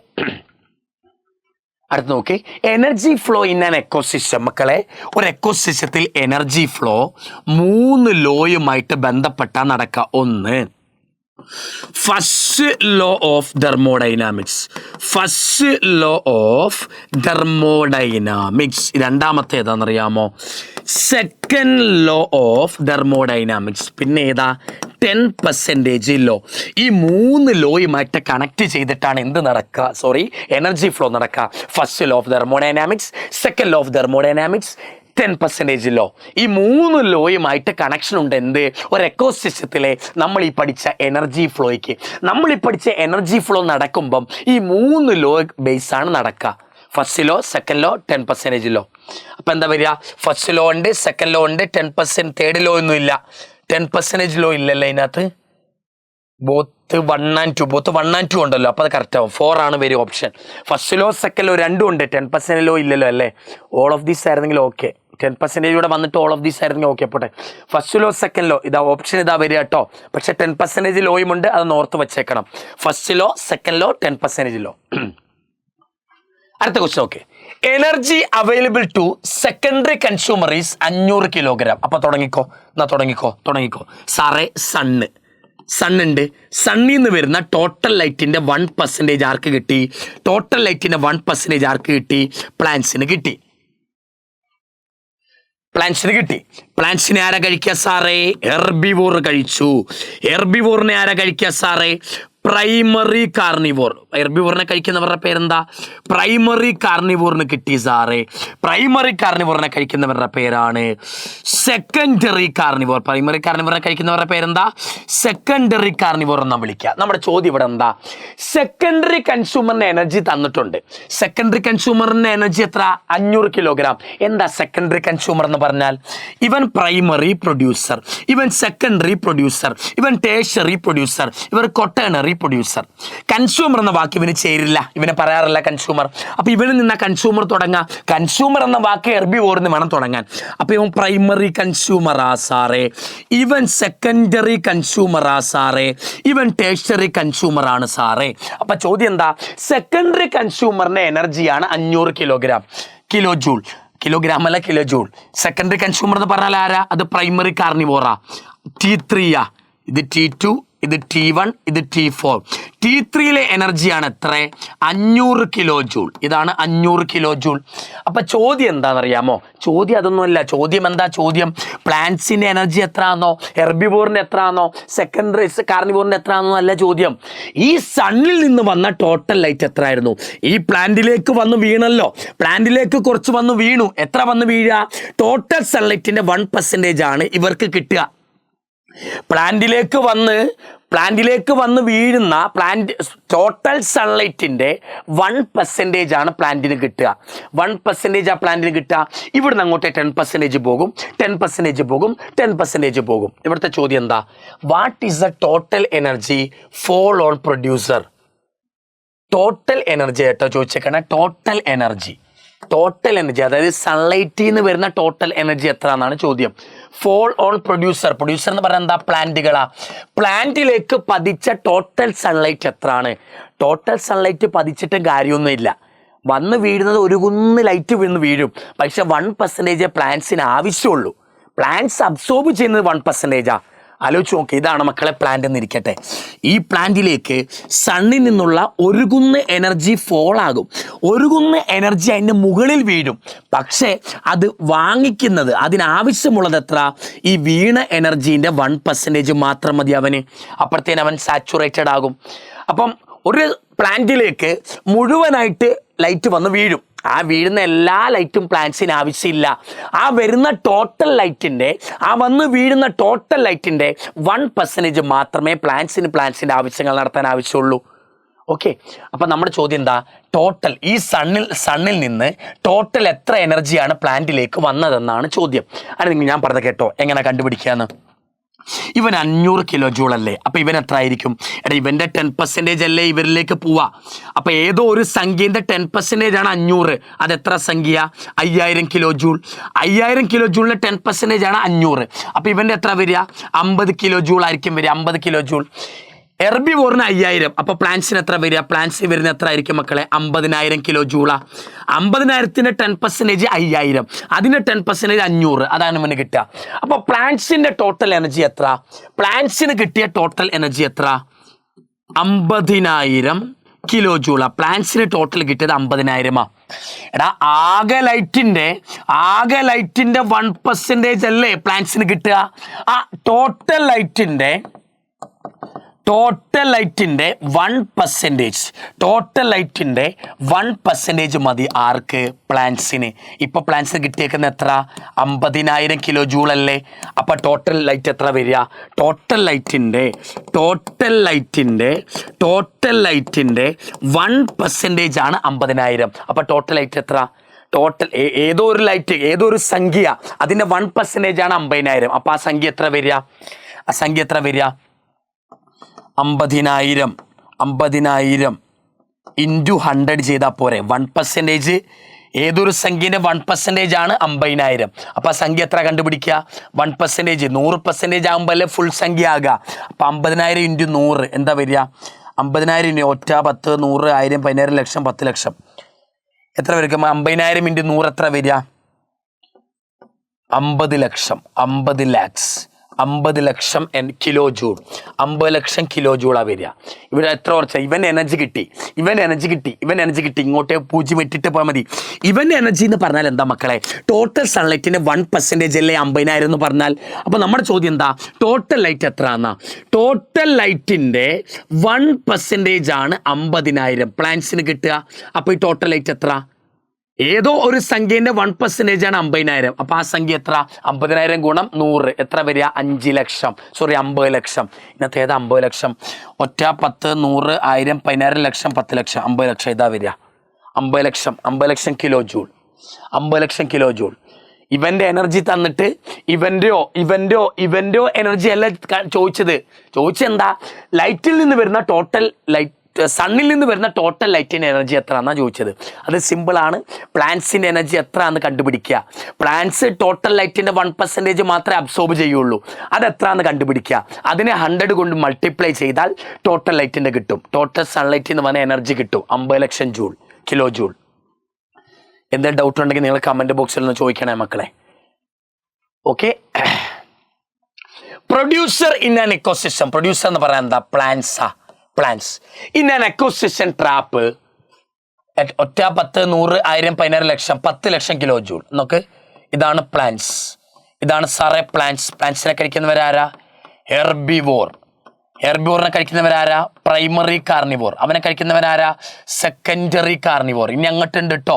അടുത്ത് നോക്കി, energy flow in an ecosystem. മക്കളെ, ഒരു എക്കോസിസ്റ്റത്തിൽ എനർജി ഫ്ലോ 3 ലോയുമായിട്ട് ബന്ധപ്പെട്ടാൽ നടക്കുക. 1, first law of thermodynamics. First law of thermodynamics. രണ്ടാമത്തെ ഏതാണെന്നറിയാമോ? Second law of thermodynamics. പിന്നെ ഏതാ? 10% ലോ. ഈ 3 ലോയുമായിട്ട് കണക്ട് ചെയ്തിട്ടാണ് എന്ത് നടക്കുക? എനർജി ഫ്ലോ നടക്കുക. First law of thermodynamics, second law of thermodynamics, 10% law. ഈ 3 ലോയുമായിട്ട് കണക്ഷൻ ഉണ്ട് എന്ത്? ഒരു എക്കോസിസ്റ്റത്തിലെ നമ്മൾ ഈ പഠിച്ച എനർജി ഫ്ലോയ്ക്ക്. നമ്മൾ ഈ പഠിച്ച എനർജി ഫ്ലോ നടക്കുമ്പം ഈ 3 ലോ ബേസാണ് നടക്കുക. First law, second law, 10% law. അപ്പം എന്താ വരിക? ഫസ്റ്റ് ലോ ഉണ്ട്, സെക്കൻഡ് ലോ ഉണ്ട്, 10%, തേർഡ് ലോ ഒന്നും ഇല്ല. 10% ലോ ഇല്ലല്ലോ ഇതിനകത്ത്. ബോത്ത് 1 and 2, ബോത്ത് 1 and 2 ഉണ്ടല്ലോ. അപ്പോൾ അത് കറക്റ്റ് ആവും. 4 ആണ് വരും option. First law, second law രണ്ടും ഉണ്ട്. 10% ലോ ഇല്ലല്ലോ അല്ലേ? ഓൾ ഓഫ് ദീസ് ആയിരുന്നെങ്കിൽ ഓക്കെ. 10% ഇവിടെ വന്നിട്ട് ഓൾ ഓഫ് ദീസ് ആയിരുന്നെങ്കിൽ ഓക്കെ പോട്ടെ. ഫസ്റ്റ് ലോ, സെക്കൻഡ് ലോ ഇതാ ഓപ്ഷൻ, ഇതാ വരിക കേട്ടോ. പക്ഷെ 10% ലോയും ഉണ്ട്, അത് ഓർത്ത് വെച്ചേക്കണം. First law, second law, 10% law. അടുത്ത question okay. Energy available to secondary consumer is 500 kilogram. അപ്പൊ തുടങ്ങിക്കോ. സാറേ സണ്ണുണ്ട്. സണ്ണിൽ നിന്ന് വരുന്ന ടോട്ടൽ ലൈറ്റിന്റെ 1% ആർക്ക് കിട്ടി? ടോട്ടൽ ലൈറ്റിന്റെ 1% ആർക്ക് കിട്ടി? പ്ലാന്റ്സിന് കിട്ടി. പ്ലാന്റ്സിനെ ആരാ കഴിക്കുക സാറേ? ഹെർബിവോർ കഴിച്ചു. ഹെർബിവോറിനെ ആരാ കഴിക്കുക സാറേ? Primary carnivore. ഹെർബിവോറിനെ കഴിക്കുന്നവരുടെ പേരെന്താ? പ്രൈമറി കാർണിവോറിന് കിട്ടി സാറേ. പ്രൈമറി കാർണിവോറിനെ കഴിക്കുന്നവരുടെ പേരാണ് സെക്കൻഡറി കാർണിവോർ. പ്രൈമറി കാർണിവോറിനെ കഴിക്കുന്നവരുടെ പേരെന്താ? സെക്കൻഡറി കാർണിവോർ എന്നാ വിളിക്കുക. നമ്മുടെ ചോദ്യം ഇവിടെ എന്താ? സെക്കൻഡറി കൺസ്യൂമറിന് എനർജി തന്നിട്ടുണ്ട്. സെക്കൻഡറി കൺസ്യൂമറിന് എനർജി എത്ര? 500 കിലോഗ്രാം. എന്താ സെക്കൻഡറി കൺസ്യൂമർ എന്ന് പറഞ്ഞാൽ? ഇവൻ പ്രൈമറി പ്രൊഡ്യൂസർ, ഇവൻ സെക്കൻഡറി പ്രൊഡ്യൂസർ, ഇവൻ ടേഴ്സറി പ്രൊഡ്യൂസർ, ഇവർ ക്വാട്ടേണറി പ്രൊഡ്യൂസർ. കൺസ്യൂമർ എന്ന വാക്ക് ഇവന് ചേരില്ല, ഇവനെ പറയാറില്ല കൺസ്യൂമർ. അപ്പൊ ഇവന് നിന്ന കൺസ്യൂമർ തുടങ്ങാം. കൺസ്യൂമർ എന്ന വാക്ക് ഹെർബിവോറിന് വേണം തുടങ്ങാൻ. അപ്പൊ ഇവൻ പ്രൈമറി കൺസ്യൂമറാ സാറേ, ഇവൻ സെക്കൻഡറി കൺസ്യൂമറാ സാറേ, ഇവൻ ടേഴ്സറി കൺസ്യൂമർ ആണ് സാറേ. അപ്പൊ ചോദ്യം എന്താ? സെക്കൻഡറി കൺസ്യൂമറിന്റെ എനർജിയാണ് 500 കിലോഗ്രാം. കിലോഗ്രാം അല്ല, കിലോ ജൂൾ. സെക്കൻഡറി കൺസ്യൂമർ എന്ന് പറഞ്ഞാൽ ആരാ? അത് പ്രൈമറി കാർണിവോറാ. T3 ഇത് T2, ഇത് T1, ഇത് T4. T3 എനർജിയാണ് എത്ര? 500 കിലോ ജൂൾ. ഇതാണ് 500 കിലോ ജൂൾ. അപ്പൊ ചോദ്യം എന്താണെന്നറിയാമോ? ചോദ്യം അതൊന്നുമല്ല. ചോദ്യം എന്താ? ചോദ്യം പ്ലാന്റ്സിന്റെ എനർജി എത്ര ആണോ, ഹെർബിവോറിന് എത്ര ആണോ, സെക്കൻഡറി കാർണിവോറിന് എത്ര ആണോ അല്ല ചോദ്യം. ഈ സണ്ണിൽ നിന്ന് വന്ന ടോട്ടൽ ലൈറ്റ് എത്ര ആയിരുന്നു? ഈ പ്ലാന്റിലേക്ക് വന്ന് വീണല്ലോ, പ്ലാന്റിലേക്ക് കുറച്ച് വന്ന് വീണു. എത്ര വന്ന് വീഴുക? ടോട്ടൽ സൺലൈറ്റിന്റെ 1% ആണ് ഇവർക്ക് കിട്ടുക. പ്ലാന്റിലേക്ക് വന്ന് വീഴുന്ന ടോട്ടൽ സൺലൈറ്റിന്റെ 1% ആണ് പ്ലാന്റിന് കിട്ടുക. 1% ആ പ്ലാന്റിന് കിട്ടുക. ഇവിടുന്ന് അങ്ങോട്ട് 10% പോകും, 10% പോകും, 10% പോകും. ഇവിടുത്തെ ചോദ്യം എന്താ? What is the total energy fall on producer? Total energy കേട്ടോ ചോദിച്ചേക്കണേ. ടോട്ടൽ എനർജി, അതായത് സൺലൈറ്റിൽ നിന്ന് വരുന്ന ടോട്ടൽ എനർജി എത്ര എന്നാണ് ചോദ്യം. ഫോൾ ഓൺ പ്രൊഡ്യൂസർ എന്ന് പറയുന്നത് എന്താ? പ്ലാന്റുകളാ. പ്ലാന്റിലേക്ക് പതിച്ച ടോട്ടൽ സൺലൈറ്റ് എത്രയാണ്? ടോട്ടൽ സൺലൈറ്റ് പതിച്ചിട്ട് കാര്യമൊന്നുമില്ല. വന്ന് വീഴുന്നത് ഒരു കുന്ന് ലൈറ്റ് വീണ് വീഴും. പക്ഷെ 1% പ്ലാന്റ്സിന് ആവശ്യമുള്ളൂ. പ്ലാന്റ്സ് അബ്സോർബ് ചെയ്യുന്നത് 1%. ആലോചിച്ച് നോക്കി. ഇതാണ് മക്കളെ പ്ലാന്റ് എന്നിരിക്കട്ടെ. ഈ പ്ലാന്റിലേക്ക് സണ്ണിൽ നിന്നുള്ള ഒരു കുന്ന് എനർജി ഫോൾ ആകും. ഒരു കുന്ന് എനർജി അതിൻ്റെ മുകളിൽ വീഴും. പക്ഷേ അത് വാങ്ങിക്കുന്നത്, അതിനാവശ്യമുള്ളത് എത്ര? ഈ വീണ എനർജീൻ്റെ 1% മാത്രം മതി അവന്. അപ്പോഴത്തേന് അവൻ സാച്ചുറേറ്റഡ് ആകും. അപ്പം ഒരു പ്ലാന്റിലേക്ക് മുഴുവനായിട്ട് ലൈറ്റ് വന്ന് വീഴും. ആ വീഴുന്ന എല്ലാ ലൈറ്റും പ്ലാന്റ്സിന് ആവശ്യമില്ല. ആ വരുന്ന ടോട്ടൽ ലൈറ്റിൻ്റെ, ആ വന്ന് വീഴുന്ന ടോട്ടൽ ലൈറ്റിൻ്റെ 1% മാത്രമേ പ്ലാന്റ്സിൻ്റെ ആവശ്യങ്ങൾ നടത്താൻ ആവശ്യമുള്ളൂ. ഓക്കെ. അപ്പം നമ്മുടെ ചോദ്യം എന്താ? ടോട്ടൽ ഈ സണ്ണിൽ നിന്ന് ടോട്ടൽ എത്ര എനർജിയാണ് പ്ലാന്റിലേക്ക് വന്നതെന്നാണ് ചോദ്യം. അല്ലെങ്കിൽ ഞാൻ പറഞ്ഞത് കേട്ടോ എങ്ങനെ കണ്ടുപിടിക്കാന്ന്. ഇവൻ 500 കിലോ ജൂൾ അല്ലേ? അപ്പം ഇവൻ എത്ര ആയിരിക്കും? ഇവൻ്റെ 10% അല്ലേ ഇവരിലേക്ക് പോവാ. അപ്പം ഏതോ ഒരു സംഖ്യേൻ്റെ 10% ആണ് 500. അതെത്ര സംഖ്യ? 5000 കിലോ ജൂൾ. 5000 കിലോ ജൂളിൻ്റെ 10% ആണ് 500. അപ്പം ഇവൻ്റെ എത്ര വരിക? 50 കിലോ ജൂൾ ആയിരിക്കും വരിക. 50 കിലോ ജൂൾ. ഹെർബിവോറിന് 5000. അപ്പോൾ പ്ലാന്റ്സിന് എത്ര വരിക? പ്ലാന്റ്സിന് വരുന്ന എത്ര ആയിരിക്കും മക്കളെ? 50,000 കിലോ ജൂള. 50,000ന്റെ 10% 5000, അതിന്റെ 10% 500. അതാണ് ഇവന് കിട്ടുക. അപ്പോൾ പ്ലാന്റ്സിന്റെ ടോട്ടൽ എനർജി എത്ര? പ്ലാന്റ്സിന് കിട്ടിയ ടോട്ടൽ എനർജി എത്ര? 50,000 കിലോ ജൂള. പ്ലാന്റ്സിന് ടോട്ടൽ കിട്ടിയത് 50,000. എടാ ആകെ ലൈറ്റിന്റെ 1% അല്ലേ പ്ലാന്റ്സിന് കിട്ടുക? ആ ടോട്ടൽ ലൈറ്റിന്റെ 1% മതി ആർക്ക്? പ്ലാന്റ്സിന്. ഇപ്പൊ പ്ലാന്റ്സിന് കിട്ടിയേക്കുന്ന എത്ര? 50,000 കിലോ ജൂൾ അല്ലേ? അപ്പൊ ടോട്ടൽ ലൈറ്റ് എത്ര വരിക? ടോട്ടൽ ലൈറ്റിന്റെ 1% ആണ് 50,000. അപ്പൊ ടോട്ടൽ ലൈറ്റ് എത്ര? ടോട്ടൽ ഏതോ ഒരു ലൈറ്റ്, ഏതോ ഒരു സംഖ്യ, അതിന്റെ 1% ആണ് 50,000. അപ്പൊ ആ സംഖ്യ എത്ര വരിക? 50,000 ഇൻറ്റു 100 ചെയ്താൽ പോരെ? 1% ഏതൊരു സംഖ്യൻ്റെ 1% ആണ് 50,000. അപ്പോൾ ആ സംഖ്യ എത്ര കണ്ടുപിടിക്കുക? 1% 100% ആകുമ്പോൾ അല്ലേ ഫുൾ സംഖ്യ ആകുക. അപ്പോൾ 50,000 ഇൻറ്റു 100 എന്താ വരിക? 50,000 ഒറ്റ 10 100 1000 10,000 ലക്ഷം 10 ലക്ഷം എത്ര വരും? 50,000 ഇൻറ്റു 100 എത്ര വരിക? 50 ലക്ഷം. 50 ലാക്സ്. 50 ലക്ഷം കിലോ ജൂൾ. 50 ലക്ഷം കിലോ ജൂളാണ് വരിക. ഇവിടെ എത്ര ഓർച്ച? ഇവൻ എനർജി കിട്ടി. ഇങ്ങോട്ടേ 0 ഇട്ടിട്ട് പോയാൽ മതി. ഇവൻ്റെ എനർജി എന്ന് പറഞ്ഞാൽ എന്താ മക്കളെ? ടോട്ടൽ സൺലൈറ്റിൻ്റെ 1% അല്ലേ 50,000 എന്ന് പറഞ്ഞാൽ? അപ്പോൾ നമ്മുടെ ചോദ്യം എന്താ? ടോട്ടൽ ലൈറ്റ് എത്ര എന്നാ? ടോട്ടൽ ലൈറ്റിൻ്റെ 1% ആണ് 50,000 പ്ലാന്റ്സിന് കിട്ടുക. അപ്പോൾ ഈ ടോട്ടൽ ലൈറ്റ് എത്ര? ഏതോ ഒരു സംഖ്യേൻ്റെ 1% ആണ് 50,000. അപ്പോൾ ആ സംഖ്യ എത്ര? 50,000 ഗുണം 100 എത്ര വരിക? 5 ലക്ഷം. 50 ലക്ഷം. ഇന്നത്തെ ഏതാ 50 ലക്ഷം? ഒറ്റ 10 100 1000 10,000 ലക്ഷം 10 ലക്ഷം 50 ലക്ഷം ഇതാ വരിക. 50 ലക്ഷം കിലോ ജൂൾ. 50 ലക്ഷം കിലോ ജൂൾ. ഇവൻ്റെ എനർജി തന്നിട്ട് ഇവൻ്റെയോ എനർജി അല്ല ചോദിച്ചെന്താ? ലൈറ്റിൽ നിന്ന് വരുന്ന ടോട്ടൽ ലൈറ്റ്, സണ്ണിൽ നിന്ന് വരുന്ന ടോട്ടൽ ലൈറ്റിൻ്റെ എനർജി എത്ര എന്നാണ് ചോദിച്ചത്. അത് സിമ്പിളാണ്. പ്ലാന്റ്സിൻ്റെ എനർജി എത്ര എന്ന് കണ്ടുപിടിക്കുക. പ്ലാന്റ്സ് ടോട്ടൽ ലൈറ്റിൻ്റെ 1% മാത്രമേ അബ്സോർബ് ചെയ്യുള്ളൂ. അതെത്ര എന്ന് കണ്ടുപിടിക്കുക. അതിനെ 100 കൊണ്ട് മൾട്ടിപ്ലൈ ചെയ്താൽ ടോട്ടൽ ലൈറ്റിൻ്റെ കിട്ടും. ടോട്ടൽ സൺലൈറ്റിൽ നിന്ന് വന്ന എനർജി കിട്ടും 50 ലക്ഷം ജൂൾ, കിലോ ജൂൾ. എന്തെങ്കിലും ഡൗട്ട് ഉണ്ടെങ്കിൽ നിങ്ങൾ കമൻറ്റ് ബോക്സിൽ ഒന്ന് ചോദിക്കണേ മക്കളെ. Okay. Producer in an ecosystem. Producer എന്ന് പറയാൻ എന്താ? Plants in an ecosystem trap ഒറ്റ 10 100 1000 10,000 ലക്ഷം 10 ലക്ഷം കിലോ ജൂൾ. നോക്ക്, ഇതാണ് പ്ലാന്റ്സ്. ഇതാണ് സാറേ പ്ലാന്റ്സിനെ കഴിക്കുന്നവരാരാ? ഹെർബിവോറിനെ കഴിക്കുന്നവരാരാ? Primary carnivore. അവനെ കഴിക്കുന്നവരാരാ? Secondary carnivore. ഇനി അങ്ങോട്ടുണ്ട് കേട്ടോ.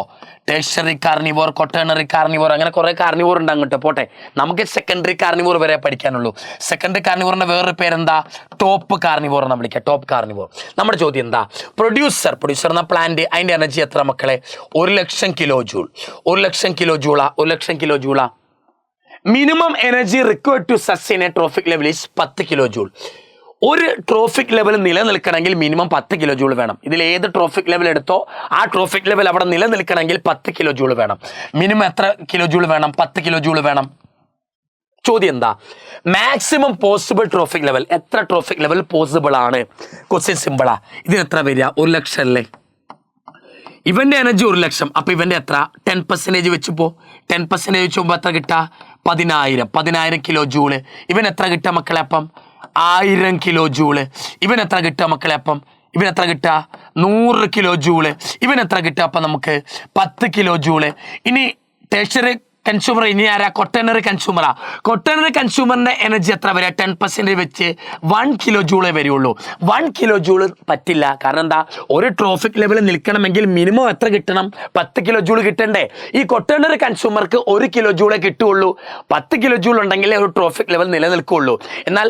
ടേർഷ്യറി കാർണിവോർ, ക്വാട്ടേണറി കാർണിവോർ, അങ്ങനെ കുറേ കാർണിവോർ ഉണ്ട് അങ്ങോട്ട്. പോട്ടെ, നമുക്ക് സെക്കൻഡറി കാർണിവോർ വരെ പഠിക്കാനുള്ളൂ. സെക്കൻഡറി കാർണിവോറിൻ്റെ വേറൊരു പേരെന്താ? ടോപ്പ് കാർണിവോർ എന്ന് വിളിക്കുക. Top carnivore. നമ്മുടെ ചോദ്യം എന്താ? പ്രൊഡ്യൂസർ എന്ന പ്ലാന്റ്, അതിൻ്റെ എനർജി എത്ര മക്കളെ? 1 ലക്ഷം കിലോ ജൂൾ. 1 ലക്ഷം കിലോ ജൂളാ. Minimum energy required to sustain a trophic level is 10 kilo joule. ഒരു ട്രോഫിക് ലെവൽ നിലനിൽക്കണമെങ്കിൽ മിനിമം 10 കിലോ ജൂൾ വേണം. ഇതിൽ ഏത് ട്രോഫിക് ലെവൽ എടുത്തോ ആ ട്രോഫിക് ലെവൽ അവിടെ നിലനിൽക്കണമെങ്കിൽ 10 കിലോ ജൂൾ വേണം. മിനിമം എത്ര കിലോ ജൂൾ വേണം? 10 കിലോ ജൂൾ വേണം. ചോദ്യം എന്താ? Maximum possible trophic level. എത്ര ട്രോഫിക് ലെവൽ പോസിബിൾ ആണ്? ക്വസ്റ്റ്യൻ സിമ്പിളാ. ഇതിന് എത്ര വരിക? 1 ലക്ഷം അല്ലേ? ഇവൻ്റെ എനർജി 1 ലക്ഷം. അപ്പോൾ ഇവൻ്റെ എത്ര? 10% വെച്ചപ്പോൾ 10% വെച്ചുമ്പോൾ എത്ര കിട്ടുക? 10,000 കിലോ ജൂള്. ഇവൻ എത്ര കിട്ടുക മക്കളെ? അപ്പം 1000 കിലോ ജൂള്. ഇവൻ എത്ര കിട്ടുക മക്കളെ? അപ്പം ഇവൻ എത്ര കിട്ടുക? 100 കിലോ ജൂള്. ഇവൻ എത്ര കിട്ടുക? അപ്പം നമുക്ക് 10 കിലോ ജൂള്. ഇനി ടേർഷ്യറി കൺസ്യൂമർ, ഇനി ആരാ? ക്വാട്ടേണറി കൺസ്യൂമറിന്റെ എനർജി എത്ര വരിക? 10% വെച്ച് 1 കിലോ ജൂളേ വരികയുള്ളൂ. 1 കിലോ ജൂള് പറ്റില്ല. കാരണം എന്താ? ഒരു ട്രോഫിക് ലെവൽ നിൽക്കണമെങ്കിൽ മിനിമം എത്ര കിട്ടണം? 10 കിലോ ജൂൾ കിട്ടണ്ടേ? ഈ ക്വാട്ടേണറി കൺസ്യൂമർക്ക് 1 കിലോ ജൂളേ കിട്ടുകയുള്ളൂ. 10 കിലോ ജൂൾ ഉണ്ടെങ്കിലേ ഒരു ട്രോഫിക് ലെവൽ നിലനിൽക്കുകയുള്ളൂ. എന്നാൽ